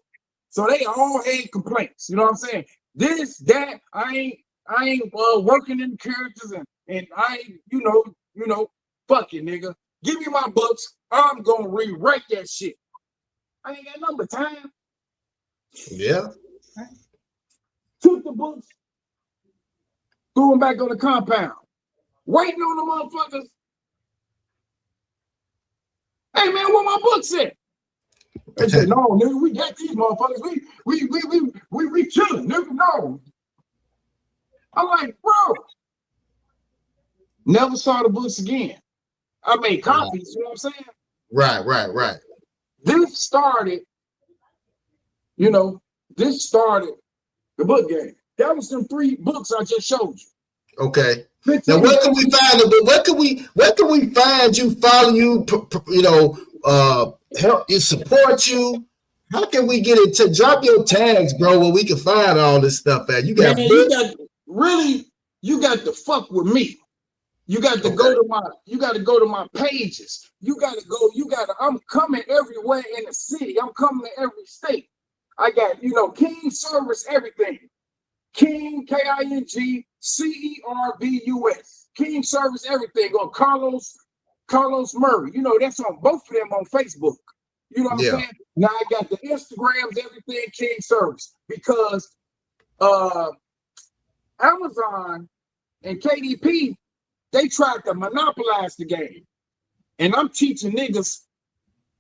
So they all had complaints. You know what I'm saying? This, that, I ain't working in the characters and I ain't, you know, fuck it, nigga. Give me my books. I'm gonna rewrite that shit. I ain't got nothing but time. Yeah. Took the books, threw them back on the compound. Waiting on the motherfuckers. Hey man, where my books at? They said, no, nigga, we got these motherfuckers. We chilling, nigga. No. I'm like, bro. Never saw the books again. I made copies, you know what I'm saying? Right. This started, you know, the book game. That was some 3 books I just showed you. Okay. Now where can we find it? Where can we find you, follow you, you know, help you, support you? How can we get it to drop your tags, bro, where we can find all this stuff at? You got you got to fuck with me. You got to go to my pages. I'm coming everywhere in the city. I'm coming to every state. I got, you know, King Cervus, everything. King, King Cervus, King Cervus, everything. On Carlos Murray. You know, that's on both of them on Facebook. You know what I'm saying? Now I got the Instagrams, everything, King Cervus. Because Amazon and KDP, they tried to monopolize the game. And I'm teaching niggas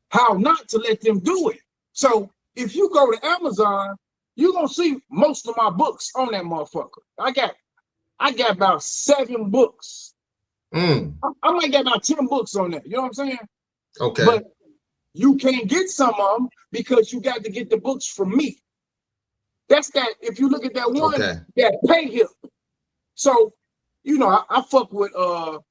how not to let them do it. So if you go to Amazon, you're gonna see most of my books on that motherfucker. I got about 7 books. I might get about 10 books on that. You know what I'm saying? Okay. But you can't get some of them because you got to get the books from me. That's that. If you look at that one, that pay hip. So, you know, I fuck with a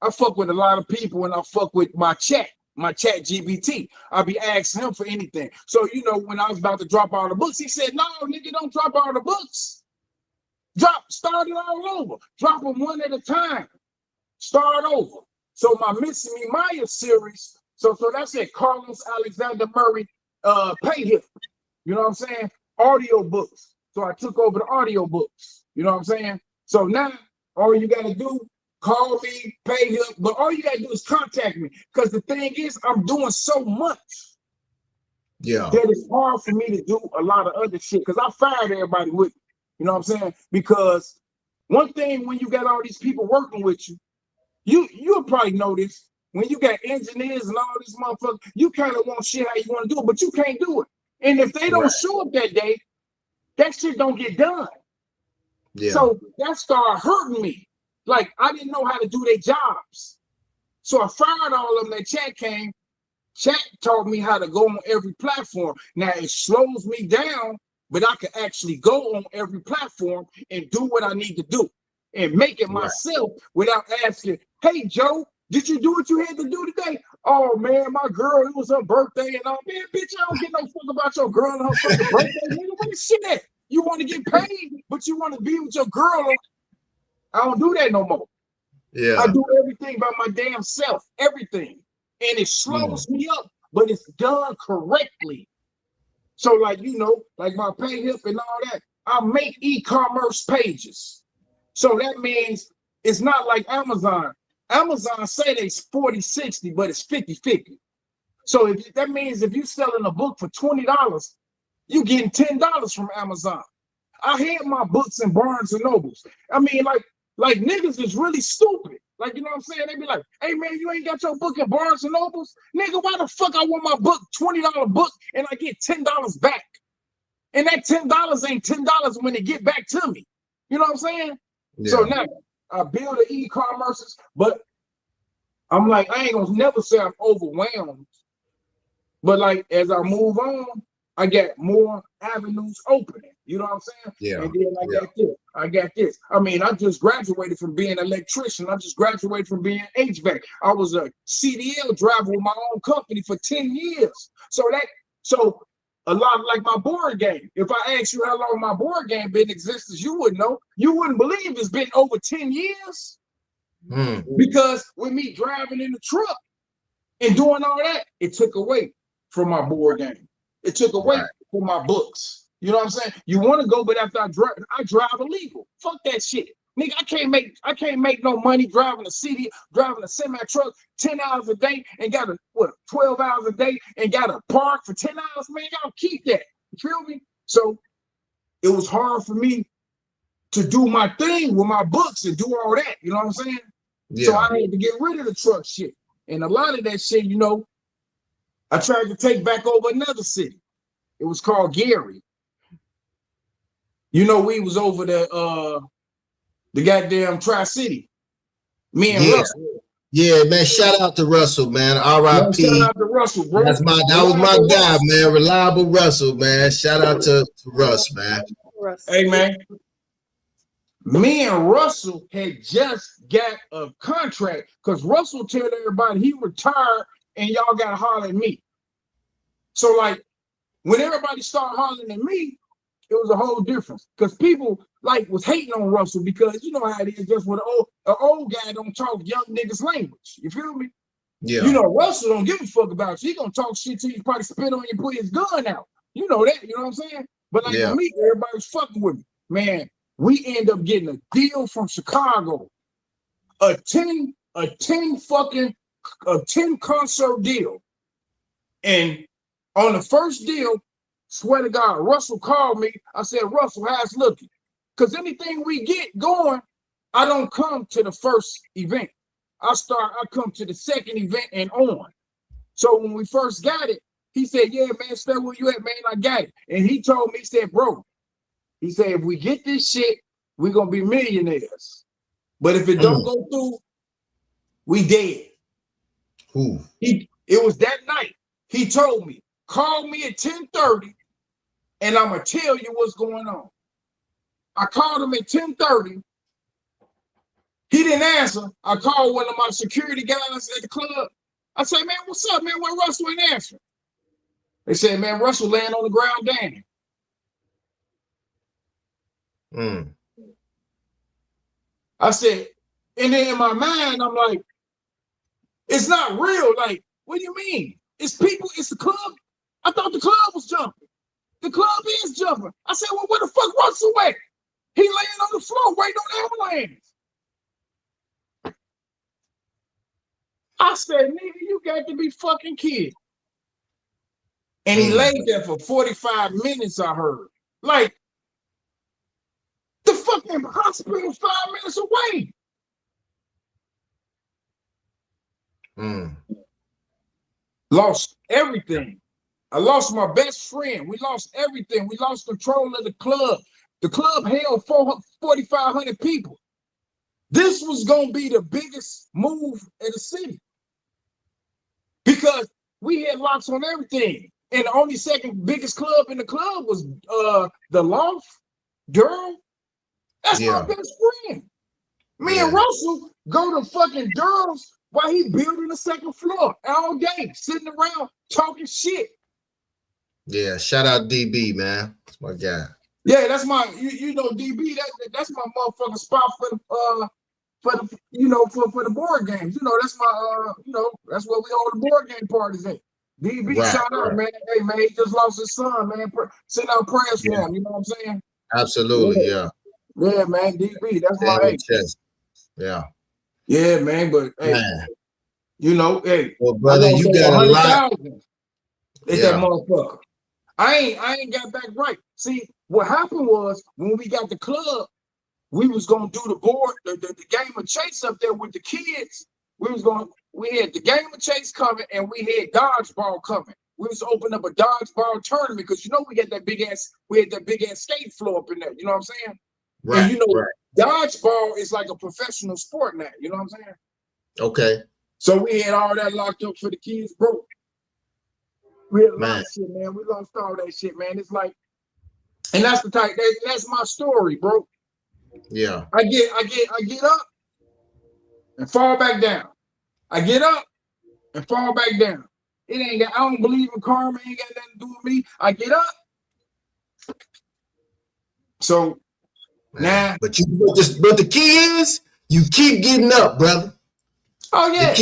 lot of people, and I fuck with my chat GBT. I'll be asking him for anything. So, you know, when I was about to drop all the books, he said, no, nigga, don't drop all the books. Start it all over. Drop them one at a time. Start over. So my Missing Me Maya series, so that's it. Carlos Alexander Murray pay hip. You know what I'm saying? Audio books. So I took over the audio books. You know what I'm saying? So now all you gotta do, call me, pay him, but all you gotta do is contact me. Because the thing is, I'm doing so much that it's hard for me to do a lot of other shit. Because I fired everybody with me. You know what I'm saying? Because one thing, when you got all these people working with you, you'll probably notice when you got engineers and all these motherfuckers, you kind of want shit how you want to do it, but you can't do it. And if they don't show up that day, that shit don't get done. So that started hurting me. Like, I didn't know how to do their jobs. So I fired all of them. That chat came. Chat taught me how to go on every platform. Now it slows me down, but I can actually go on every platform and do what I need to do and make it myself without asking, hey, Joe, did you do what you had to do today? Oh, man, my girl, it was her birthday and all. Man, bitch, I don't give no fuck about your girl and her fucking birthday. Nigga, what the shit at? You want to get paid, but you want to be with your girl. I don't do that no more. I do everything by my damn self, everything. And it slows me up, but it's done correctly. So, like, you know, like my pay hip and all that, I make e-commerce pages. So that means it's not like Amazon. Amazon say they 40-60, but it's 50-50. So if that means if you're selling a book for $20, you getting $10 from Amazon. I had my books in Barnes and Nobles. I mean, like niggas is really stupid. Like, you know what I'm saying? They be like, hey man, you ain't got your book in Barnes and Nobles? Nigga, why the fuck I want my book, $20 book, and I get $10 back? And that $10 ain't $10 when it get back to me. You know what I'm saying? So now I build the e-commerces, but I'm like, I ain't gonna never say I'm overwhelmed, but like as I move on, I get more avenues opening. You know what I'm saying? Yeah. And then I got this. I mean, I just graduated from being an electrician. I just graduated from being HVAC. I was a CDL driver with my own company for 10 years. So a lot like my board game. If I ask you how long my board game been in existence, you wouldn't know. You wouldn't believe it's been over 10 years. Because with me driving in the truck and doing all that, it took away from my board game. It took away from my books. You know what I'm saying? You want to go, but after I drive illegal. Fuck that shit. Nigga, I can't make no money driving a semi truck 10 hours a day and got 12 hours a day and got to park for 10 hours. Man, y'all keep that. You feel me? So it was hard for me to do my thing with my books and do all that. You know what I'm saying? Yeah. So I had to get rid of the truck shit. And a lot of that shit, you know, I tried to take back over another city. It was called Gary. You know, we was over the goddamn Tri-City. Me and Russell. Yeah, man. Shout out to Russell, man. R.I.P. Shout out to Russell, bro. That was my guy, man. Reliable Russell, man. Shout out to Russ, man. Hey, man. Me and Russell had just got a contract because Russell tell everybody he retired and y'all got to holler at me. So, like, when everybody started hollering at me, it was a whole difference because people like was hating on Russell because you know how it is just when an old guy don't talk young niggas language. You feel me? Yeah. You know, Russell don't give a fuck about you. He gonna talk shit till you probably spit on you and put his gun out. You know that, you know what I'm saying? But like for me, everybody was fucking with me. Man, we end up getting a deal from Chicago. A 10 concert deal. And on the first deal, swear to God, Russell called me. I said, Russell, how's it looking? Because anything we get going, I don't come to the first event. I come to the second event and on. So when we first got it, he said, yeah, man, stay where you at, man. I got it. And he told me, he said, bro, he said, if we get this shit, we're going to be millionaires. But if it don't go through, we dead. It was that night. He told me, call me at 10:30 and I'm going to tell you what's going on. I called him at 10:30. He didn't answer. I called one of my security guys at the club. I said, man, what's up, man? Why Russell ain't answering? They said, man, Russell laying on the ground down. I said, and then in my mind, I'm like, it's not real. Like, what do you mean? It's people, it's the club. I thought the club was jumping. The club is jumping. I said, well, where the fuck Russell at? He laying on the floor waiting on ambulance. I said, nigga, you got to be fucking kidding. And he laid there for 45 minutes, I heard. Like, the fucking hospital 5 minutes away. Lost everything. I lost my best friend. We lost everything. We lost control of the club. The club held 4,500 people. This was going to be the biggest move in the city because we had locks on everything. And the only second biggest club in the club was the Loft, Durham. That's my best friend. Me and Russell go to fucking Durham's while he building the second floor all day, sitting around talking shit. Yeah, shout out DB, man. That's my guy. Yeah, that's my you know DB. That's my motherfucking spot for the you know for the board games. You know that's my that's where we hold the board game parties at. DB, shout out, man. Hey man, he just lost his son, man. Send out prayers for him. You know what I'm saying? Absolutely, yeah. Yeah, man. DB, that's my age. Yeah. Yeah, man. But hey, you know, hey, well, brother, you got a lot. It's that motherfucker. I ain't got back right. See, what happened was when we got the club, we was gonna do the board, the game of chase up there with the kids. We had the game of chase coming and we had dodgeball coming. We was opening up a dodgeball tournament because you know we had that big ass skate floor up in there. You know what I'm saying? Right. And you know, dodgeball is like a professional sport now. You know what I'm saying? Okay. So we had all that locked up for the kids, bro. We had a lot of shit, man. We lost all that shit, man. It's like, and that's the type. That's my story, bro. Yeah. I get up and fall back down. I get up and fall back down. It ain't got, I don't believe in karma. Ain't got nothing to do with me. I get up. So now, but the key is you keep getting up, brother. Oh yeah,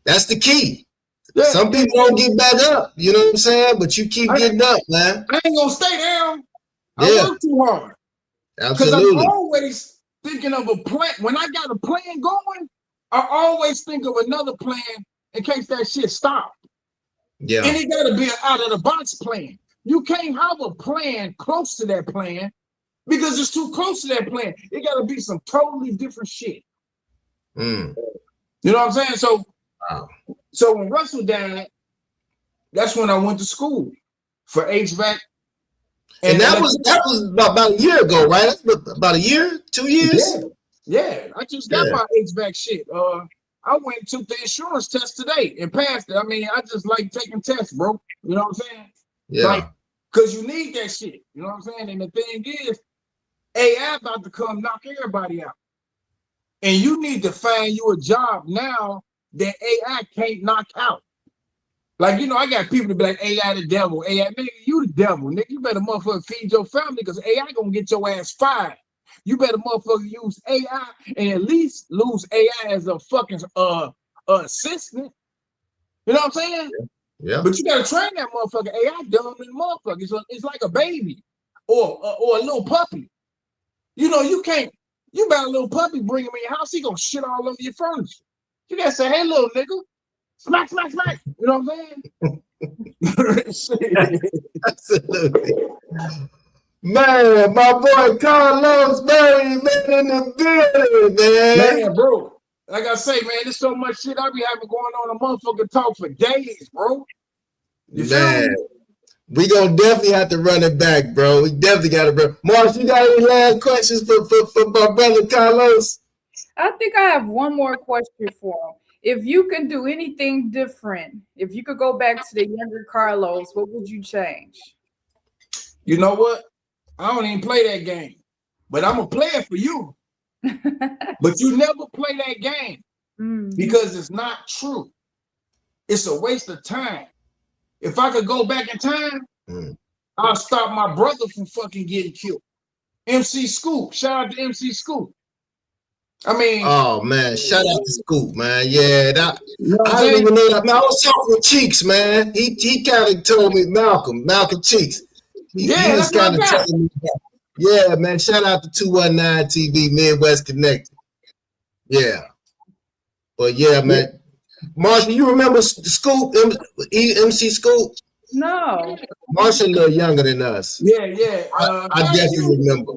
that's the key. Yeah, some people don't get back up. You know what I'm saying? But you keep getting up, man. I ain't gonna stay down. I work too hard. Absolutely. Because I'm always thinking of a plan. When I got a plan going, I always think of another plan in case that shit stops. Yeah. And it gotta be an out of the box plan. You can't have a plan close to that plan because it's too close to that plan. It gotta be some totally different shit. Mm. You know what I'm saying? So, wow. So when Russell died, that's when I went to school for HVAC. And that was about a year ago, right? That's about a year, 2 years. Yeah. I just got my HVAC shit. I went and took the insurance test today and passed it. I mean, I just like taking tests, bro. You know what I'm saying? Yeah. Like, cause you need that shit. You know what I'm saying? And the thing is, AI about to come knock everybody out. And you need to find you a job now that AI can't knock out. Like, you know, I got people to be like, AI the devil. AI, nigga, you the devil. Nigga, you better motherfucker feed your family because AI gonna get your ass fired. You better motherfucker use AI and at least lose AI as a fucking assistant. You know what I'm saying? Yeah. But you gotta train that motherfucker. AI dumb than motherfucker. It's like a baby or a little puppy. You know, you got a little puppy bring him in your house, he gonna shit all over your furniture. You gotta say, hey, little nigga, smack, smack, smack. You know what I'm saying? Absolutely. Man, my boy Carlos Berry, man, in the building, man. Man, bro, like I say, man, there's so much shit I be having going on a motherfucker talk for days, bro. You feel me? We gonna definitely have to run it back, bro. We definitely got to run. Marsha, you got any last questions for my brother Carlos? I think I have one more question for him. If you can do anything different, if you could go back to the younger Carlos, what would you change? You know what? I don't even play that game, but I'm gonna play it for you. But you never play that game because it's not true. It's a waste of time. If I could go back in time, I'll stop my brother from fucking getting killed. MC Scoop, shout out to MC Scoop. I mean, oh man, shout out to Scoop, man. Yeah, I saying? don't even know that. Man, I was talking with Cheeks, man. He kind of told me Malcolm Cheeks. He was kind of telling me that. Yeah, man. Shout out to 219 TV Midwest Connected. Yeah, but yeah, man. Marsha, you remember Scoop, MC Scoop? No. Marsha a little younger than us. Yeah. I definitely remember.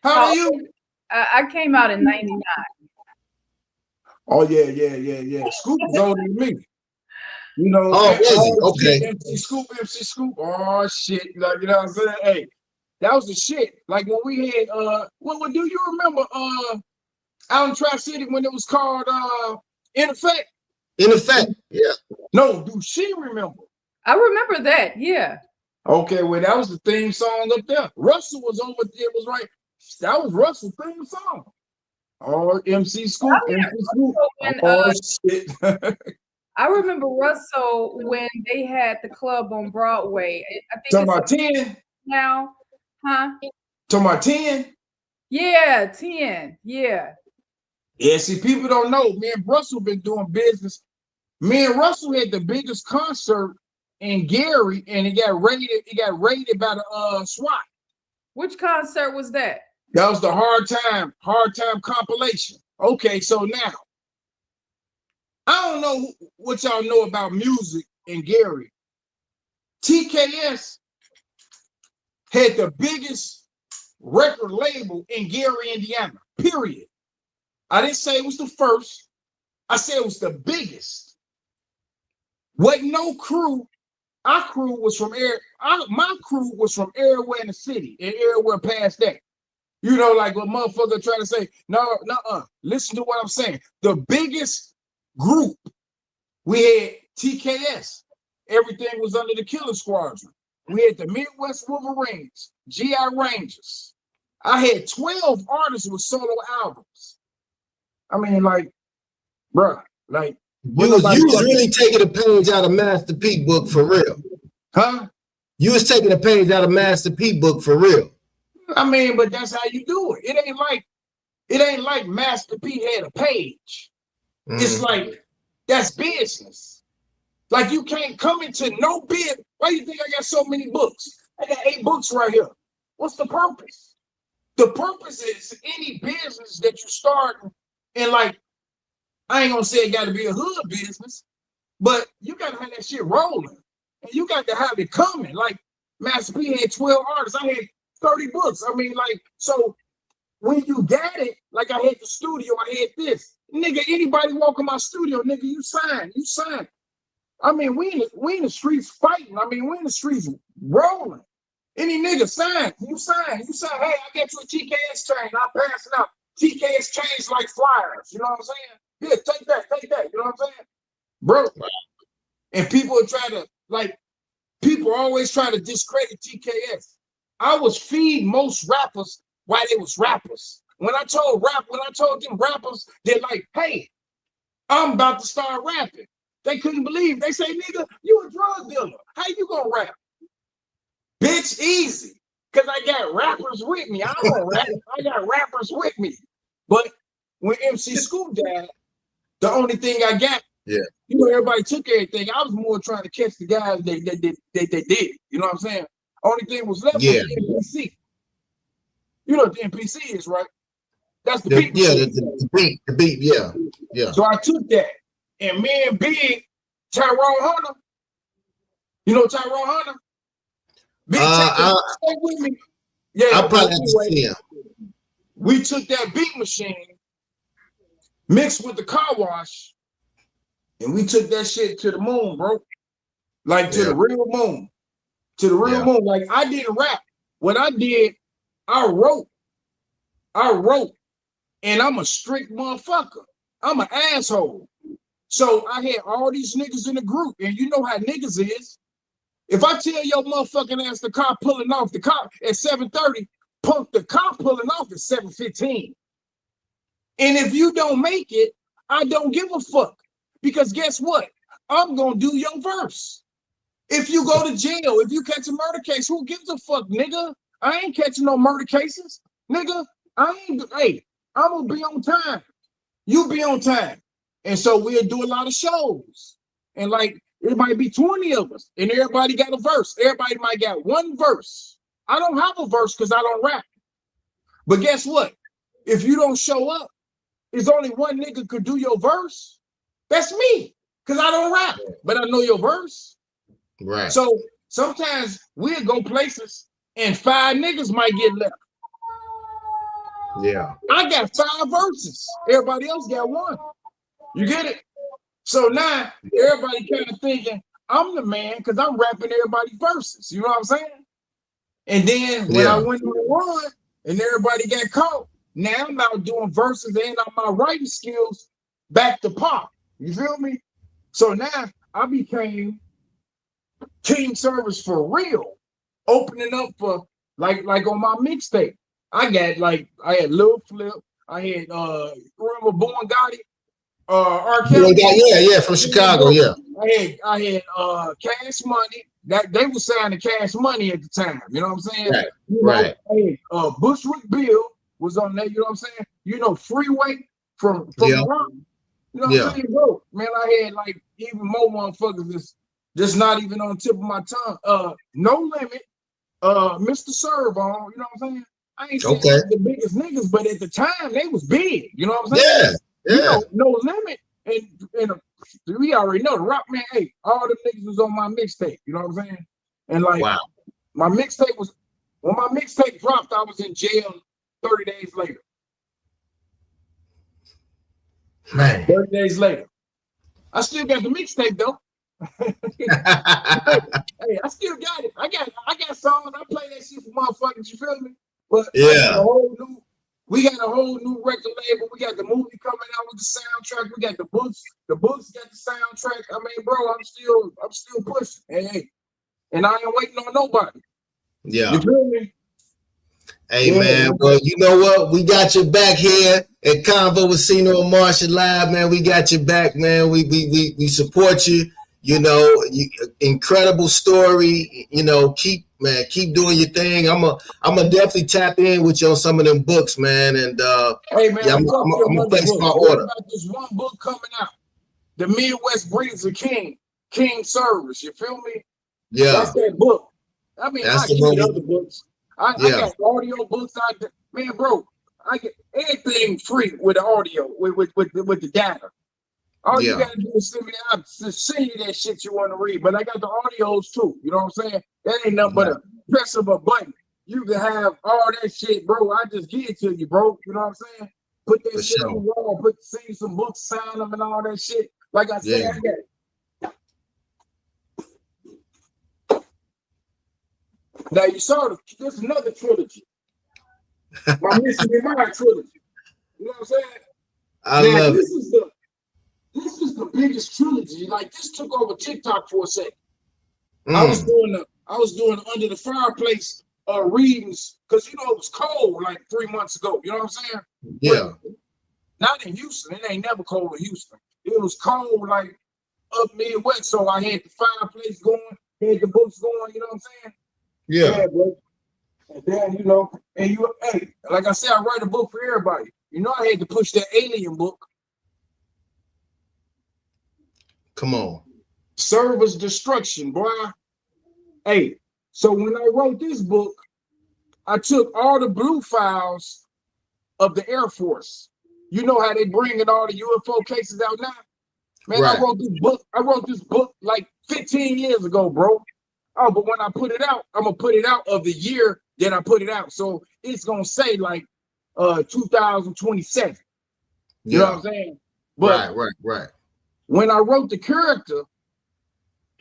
How are you? I came out in 99. Oh, yeah. Scoop is older than me. You know, okay. MC Scoop. Oh, shit. Like, you know what I'm saying? Hey, that was the shit. Like when we had, what do you remember out in Tri-City when it was called In Effect? In Effect, yeah. No, do she remember? I remember that, yeah. Okay, well, that was the theme song up there. Russell was over there, was right. That was Russell's theme song. Oh, MC Scoop, MC Scoop. Oh, shit. I remember Russell when they had the club on Broadway. I think talking about 10 now, huh? Talking about 10? Yeah, 10. Yeah. Yeah, see, people don't know. Me and Russell been doing business. Me and Russell had the biggest concert in Gary, and it got raided by the SWAT. Which concert was that? That was the Hard Time compilation. Okay, so now I don't know what y'all know about music in Gary. TKS had the biggest record label in Gary, Indiana, period. I didn't say it was the first. I said it was the biggest. Wasn't no crew. Our crew was from my crew was from everywhere in the city and everywhere past that. You know, like what motherfucker trying to say, no, listen to what I'm saying. The biggest group We had TKS. Everything was under the Killer Squadron. We had the Midwest Wolverines, GI Rangers. I had 12 artists with solo albums. I mean, like, bruh, like, you was really taking a page out of Master P book for real. Huh? You was taking a page out of Master P book for real. I mean, but that's how you do it. It ain't like Master P had a page. It's like, that's business. Like, you can't come into no bid. Why do you think I got so many books? I got 8 books right here. What's the purpose? The purpose is any business that you start, and like, I ain't gonna say it got to be a hood business, but you got to have that shit rolling. And you got to have it coming. Like, Master P had 12 artists. I had 30 books. I mean, like, so when you got it, like I had the studio, I had this. Nigga, anybody walk in my studio, nigga, you sign. I mean, we in the streets fighting. I mean, we in the streets rolling. Any nigga sign, you sign. Hey, I got you a TKS chain. I'm passing out TKS chains like flyers. You know what I'm saying? Yeah, take that. You know what I'm saying? Bro. And people are trying to, like, people always try to discredit TKS. I was feeding most rappers while they was rappers. When I told them rappers, they're like, hey, I'm about to start rapping. They couldn't believe. They say, nigga, you a drug dealer. How you gonna rap? Bitch, easy. Because I got rappers with me. I don't rap. I got rappers with me. But when MC Scoop died, the only thing I got, you know, everybody took everything. I was more trying to catch the guys that did. You know what I'm saying? Only thing was left was the NPC. You know what the NPC is, right? That's the beat. Yeah, the beat, yeah. So I took that. And me and Big, Tyrone Hunter, you know Tyrone Hunter? Big stay with me. Yeah, I'll probably have to see him. We took that beat machine, mixed with the car wash, and we took that shit to the moon, bro. Like to the real moon. To the real moon. Like, I didn't rap. What I did, I wrote. And I'm a strict motherfucker. I'm an asshole. So I had all these niggas in the group, and you know how niggas is. If I tell your motherfucking ass the car pulling off the car at 7:30, punk the car pulling off at 7:15. And if you don't make it, I don't give a fuck. Because guess what? I'm gonna do your verse. If you go to jail, if you catch a murder case, who gives a fuck, nigga? I ain't catching no murder cases. Nigga, hey, I'm gonna be on time. You be on time. And so we'll do a lot of shows. And like, it might be 20 of us. And everybody got a verse. Everybody might got one verse. I don't have a verse because I don't rap. But guess what? If you don't show up, it's only one nigga could do your verse. That's me. Because I don't rap. But I know your verse. Right. So sometimes we'll go places and 5 niggas might get left. Yeah. I got 5 verses. Everybody else got 1. You get it? So now everybody kind of thinking I'm the man because I'm rapping everybody's verses. You know what I'm saying? And then when I went on the run and everybody got caught, now I'm out doing verses and my writing skills back to pop. You feel me? So now I became King Cervus for real, opening up for like on my mixtape. I had Lil Flip, I had remember Born Gotti. R. Kelly, from Chicago, I had Cash Money. That they were signing Cash Money at the time. You know what I'm saying? Right. I had, Bushwick Bill was on there. You know what I'm saying? You know, Freeway from the Rock. You know what I'm saying? Bro, man, I had like even more motherfuckers that's just not even on the tip of my tongue. No Limit, Mr. Servo. You know what I'm saying? I ain't saying the biggest niggas, but at the time they was big. You know what I'm saying? You know, No Limit, and we already know the Rock Man. Hey, all the niggas was on my mixtape. You know what I'm saying? And like, my mixtape was when my mixtape dropped, I was in jail 30 days later. Man, 30 days later, I still got the mixtape though. Hey, I still got it. I got songs. I play that shit for motherfuckers. You feel me? But I got We got a whole new record label. We got the movie coming out with the soundtrack. We got the books. The books got the soundtrack. I mean, bro, I'm still pushing. Hey, and I ain't waiting on nobody. Yeah. You feel me? Hey, man. Well, you know what? We got your back here at Convo with CINO and Marsha Live, man. We got your back, man. We support you. You know, incredible story. You know, keep doing your thing. I'm gonna definitely tap in with you on some of them books, man. And hey, man, yeah, I'm gonna place my order. About this one book coming out, The Midwest Breeds of King Cervus. You feel me? Yeah, that's that book. I mean, that's I get other books. I got audio books out there. Man, bro, I get anything free with the audio, with the data. All you gotta do is send me out to send you that shit you want to read. But I got the audios too. You know what I'm saying? That ain't nothing but a press of a button. You can have all that shit, bro. I just give it to you, bro. You know what I'm saying? Put that shit on the wall, send some books, sign them, and all that shit. Like I said, I got it. Now you saw there's another trilogy. My Mission in Mind trilogy. You know what I'm saying? I love it. This is the biggest trilogy. Like, this took over TikTok for a second. I was doing under the fireplace readings because you know it was cold like 3 months ago. You know what I'm saying? Yeah. But not in Houston. It ain't never cold in Houston. It was cold like up Midwest. So I had the fireplace going, had the books going. You know what I'm saying? Yeah, bro. And then, you know, and hey, like I said, I write a book for everybody. You know, I had to push that alien book. Come on. Cervus Destruction, boy. Hey, so when I wrote this book, I took all the blue files of the Air Force. You know how they bringing all the UFO cases out now? Man, I wrote this book like 15 years ago, bro. Oh, but when I put it out, I'm gonna put it out of the year that I put it out. So it's gonna say like 2027. You know what I'm saying? But right. When I wrote the character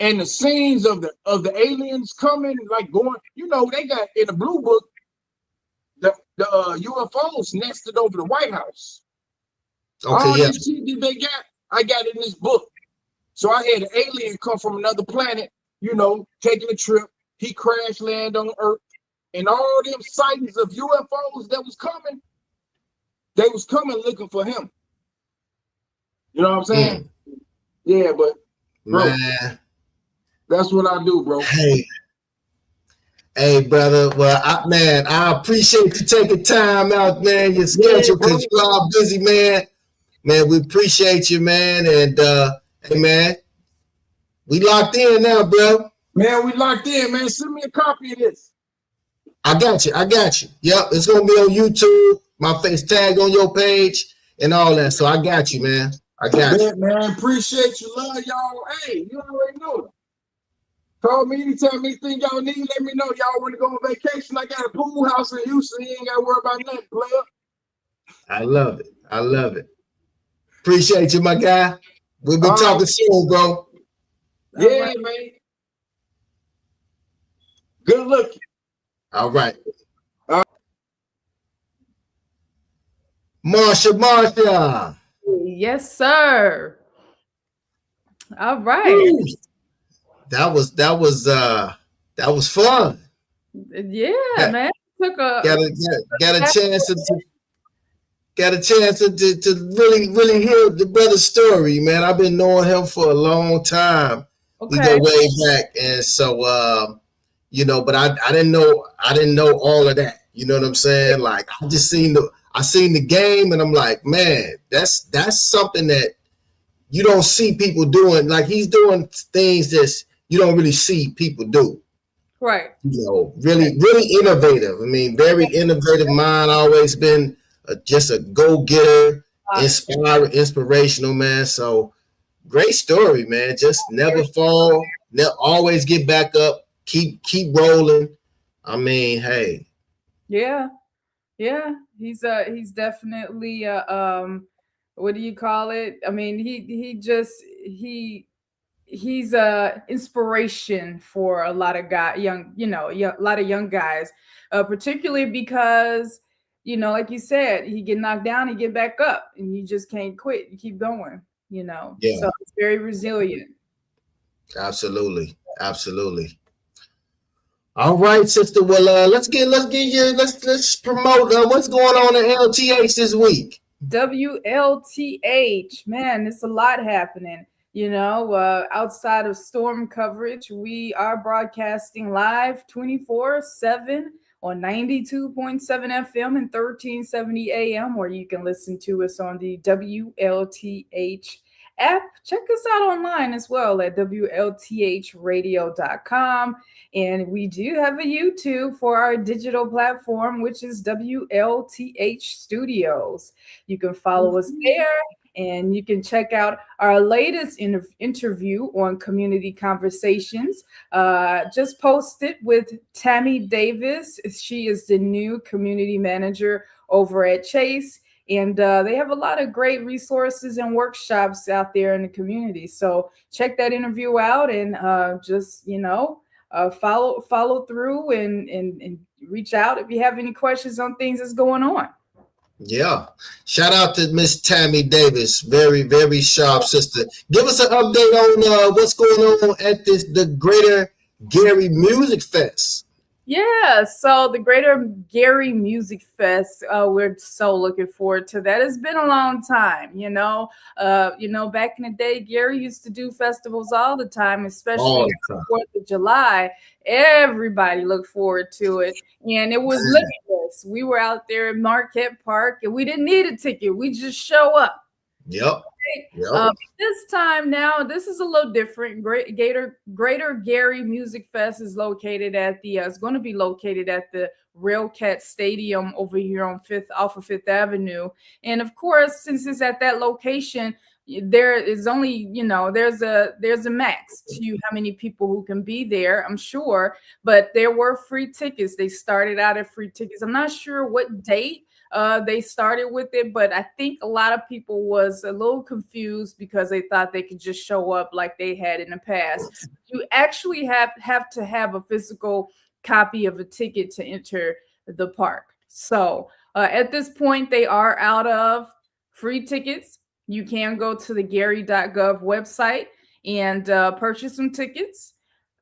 and the scenes of the aliens coming, like going, you know, they got in the blue book, the UFOs nested over the White House. All this shit that they got, I got in this book. So I had an alien come from another planet, you know, taking a trip. He crash land on Earth, and all them sightings of UFOs that was coming, they was coming looking for him. You know what I'm saying? Yeah, but bro, man, that's what I do, bro. Hey, brother. Well, I appreciate you taking time out, man. Your schedule, because you are busy, man. Man, we appreciate you, man. And hey, man, we locked in now, bro. Man, we locked in, man. Send me a copy of this. I got you. Yep, it's gonna be on YouTube. My face tag on your page and all that. So I got you, man. I got you. Man, appreciate you. Love y'all. Hey, you already know. Call me anytime, anything y'all need. Let me know. Y'all want to go on vacation? I got a pool house in Houston. You ain't got to worry about nothing, player. I love it. Appreciate you, my guy. We'll be talking soon, bro. Yeah, man. Good looking. All right. Marsha. Yes, sir. All right. Woo. That was fun. Yeah, man. Got a chance to really hear the brother's story, man. I've been knowing him for a long time. We go way back, and so you know, but I didn't know all of that. You know what I'm saying? Like, I seen the game, and I'm like, man, that's something that you don't see people doing. Like, he's doing things that you don't really see people do. Right. You know, really innovative. I mean, very innovative mind. Always been just a go-getter, inspirational, man. So great story, man. Just never fall. Always get back up. Keep rolling. I mean, hey. Yeah. He's definitely what do you call it? I mean, he's a inspiration for a lot of a lot of young guys, particularly because you know, like you said, he get knocked down, he get back up, and you just can't quit. You keep going, you know. Yeah. So it's very resilient. Absolutely. All right, sister. Well, let's promote what's going on at LTH this week. WLTH, man, it's a lot happening. You know, outside of storm coverage, we are broadcasting live 24/7 on 92.7 FM and 1370 AM, or you can listen to us on the WLTH app. Check us out online as well at WLTHradio.com. And we do have a YouTube for our digital platform, which is WLTH Studios. You can follow us there, and you can check out our latest interview on Community Conversations. Just posted with Tammy Davis. She is the new community manager over at Chase. And they have a lot of great resources and workshops out there in the community. So check that interview out, and just, you know, follow through and reach out if you have any questions on things that's going on. Yeah. Shout out to Miss Tammy Davis. Very, very sharp sister. Give us an update on what's going on at the Greater Gary Music Fest. Yeah, so the Greater Gary Music Fest, we're so looking forward to that. It's been a long time, you know. Back in the day, Gary used to do festivals all the time, especially on the 4th of July. Everybody looked forward to it, and it was limitless. We were out there in Marquette Park, and we didn't need a ticket. We just show up. Yep. This time now, this is a little different. Greater Gary Music Fest is located at it's going to be located at the Railcat Stadium over here on off of Fifth Avenue. And of course, since it's at that location, there is only, there's a max to how many people who can be there, I'm sure. But there were free tickets. They started out at free tickets. I'm not sure what date they started with it, but I think a lot of people was a little confused because they thought they could just show up like they had in the past. You actually have to have a physical copy of a ticket to enter the park. So at this point, they are out of free tickets. You can go to the gary.gov website and purchase some tickets.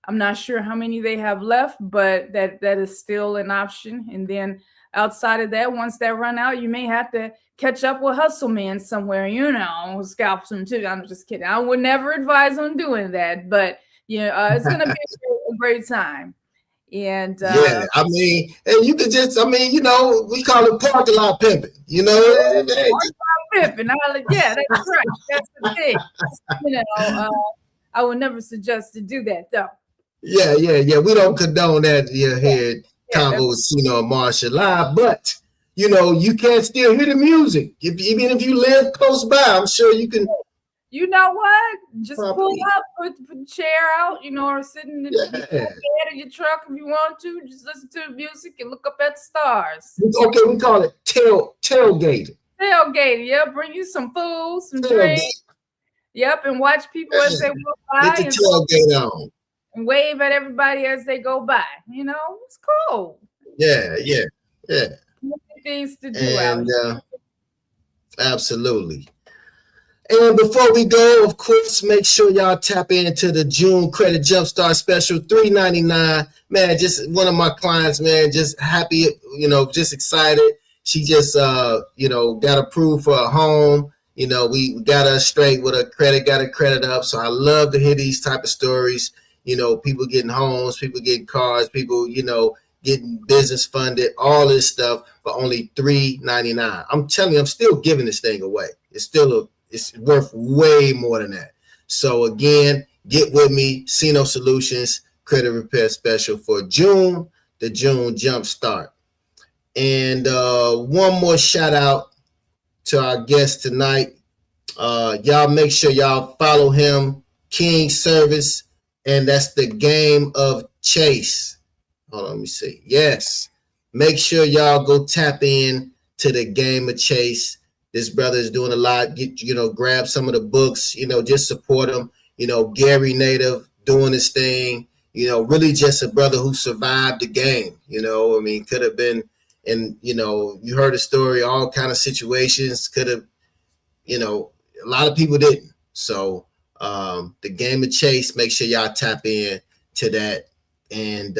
I'm not sure how many they have left, but that is still an option. And then outside of that, once that run out, you may have to catch up with Hustle Man somewhere, scalp some too. I'm just kidding. I would never advise on doing that, but it's going to be a great time. And I mean, and you could just, we call it parking lot pimping, parking lot pimping. Yeah, that's right. That's the thing. I would never suggest to do that though. Yeah. We don't condone that here at Convo with CINO and Marsha live, but you can still hear the music. Even if you live close by, I'm sure you can. You know what? Just pull up, put the chair out, or sit in the bed of your truck if you want to. Just listen to the music and look up at the stars. Okay, we call it tailgating. Tailgating, yeah. Bring you some food, some drinks. Yep, and watch people as they walk by. Get the tailgate on. And wave at everybody as they go by. It's cool. Yeah. Things to do out here. Absolutely. And before we go, of course, make sure y'all tap into the June Credit Jumpstart Special, $3.99. Man, just one of my clients, man, just happy, just excited. She just, got approved for a home. We got her straight with her credit, got her credit up. So I love to hear these type of stories. People getting homes, people getting cars, people, getting business funded, all this stuff for only $3.99. I'm telling you, I'm still giving this thing away. It's worth way more than that. So again, get with me, CINO Solutions Credit Repair Special for June, the June Jump Start. And one more shout out to our guest tonight. Y'all make sure y'all follow him, King Cervus, and that's the Game of Chase. Hold on, let me see. Yes. Make sure y'all go tap in to the Game of Chase. This brother is doing a lot. Grab some of the books, just support him. Gary native doing his thing, really just a brother who survived the game. Could have been and you heard the story, all kind of situations could have, a lot of people didn't. So the Game of Chase, make sure y'all tap in to that, and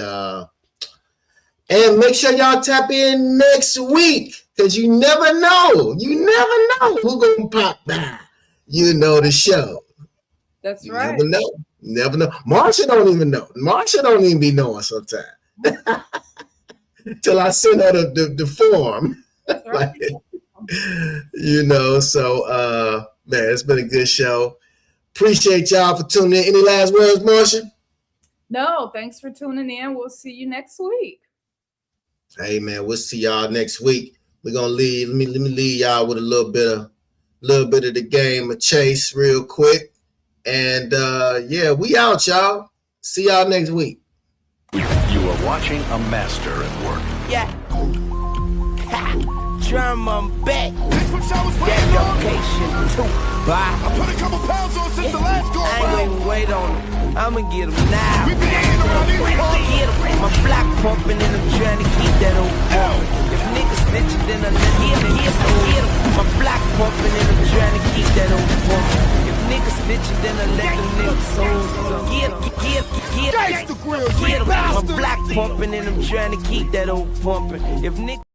make sure y'all tap in next week, because you never know who gonna pop by. The show. That's right. Never know. Marsha don't even know. Marsha don't even be knowing sometimes. Till I send her the form. Right. So man, it's been a good show. Appreciate y'all for tuning in. Any last words, Marsha? No, thanks for tuning in. We'll see you next week. Hey man, we'll see y'all next week. We're gonna leave. Let me leave y'all with a little bit of the Game of Chase real quick. And we out, y'all. See y'all next week. You are watching a master at work. Yeah. Drum, I'm back. Dedication to buy. I put a couple pounds on since the last go. I ain't even wait on them. I'ma get them now. We been around these parts. My block pumping and I'm trying to keep that old pumping. If niggas snitching, then I let them. My block pumping and I'm trying to keep that old pumping. If niggas snitching, then I let them niggas hold. Get my block pumping and I'm trying to keep that old pumping. If niggas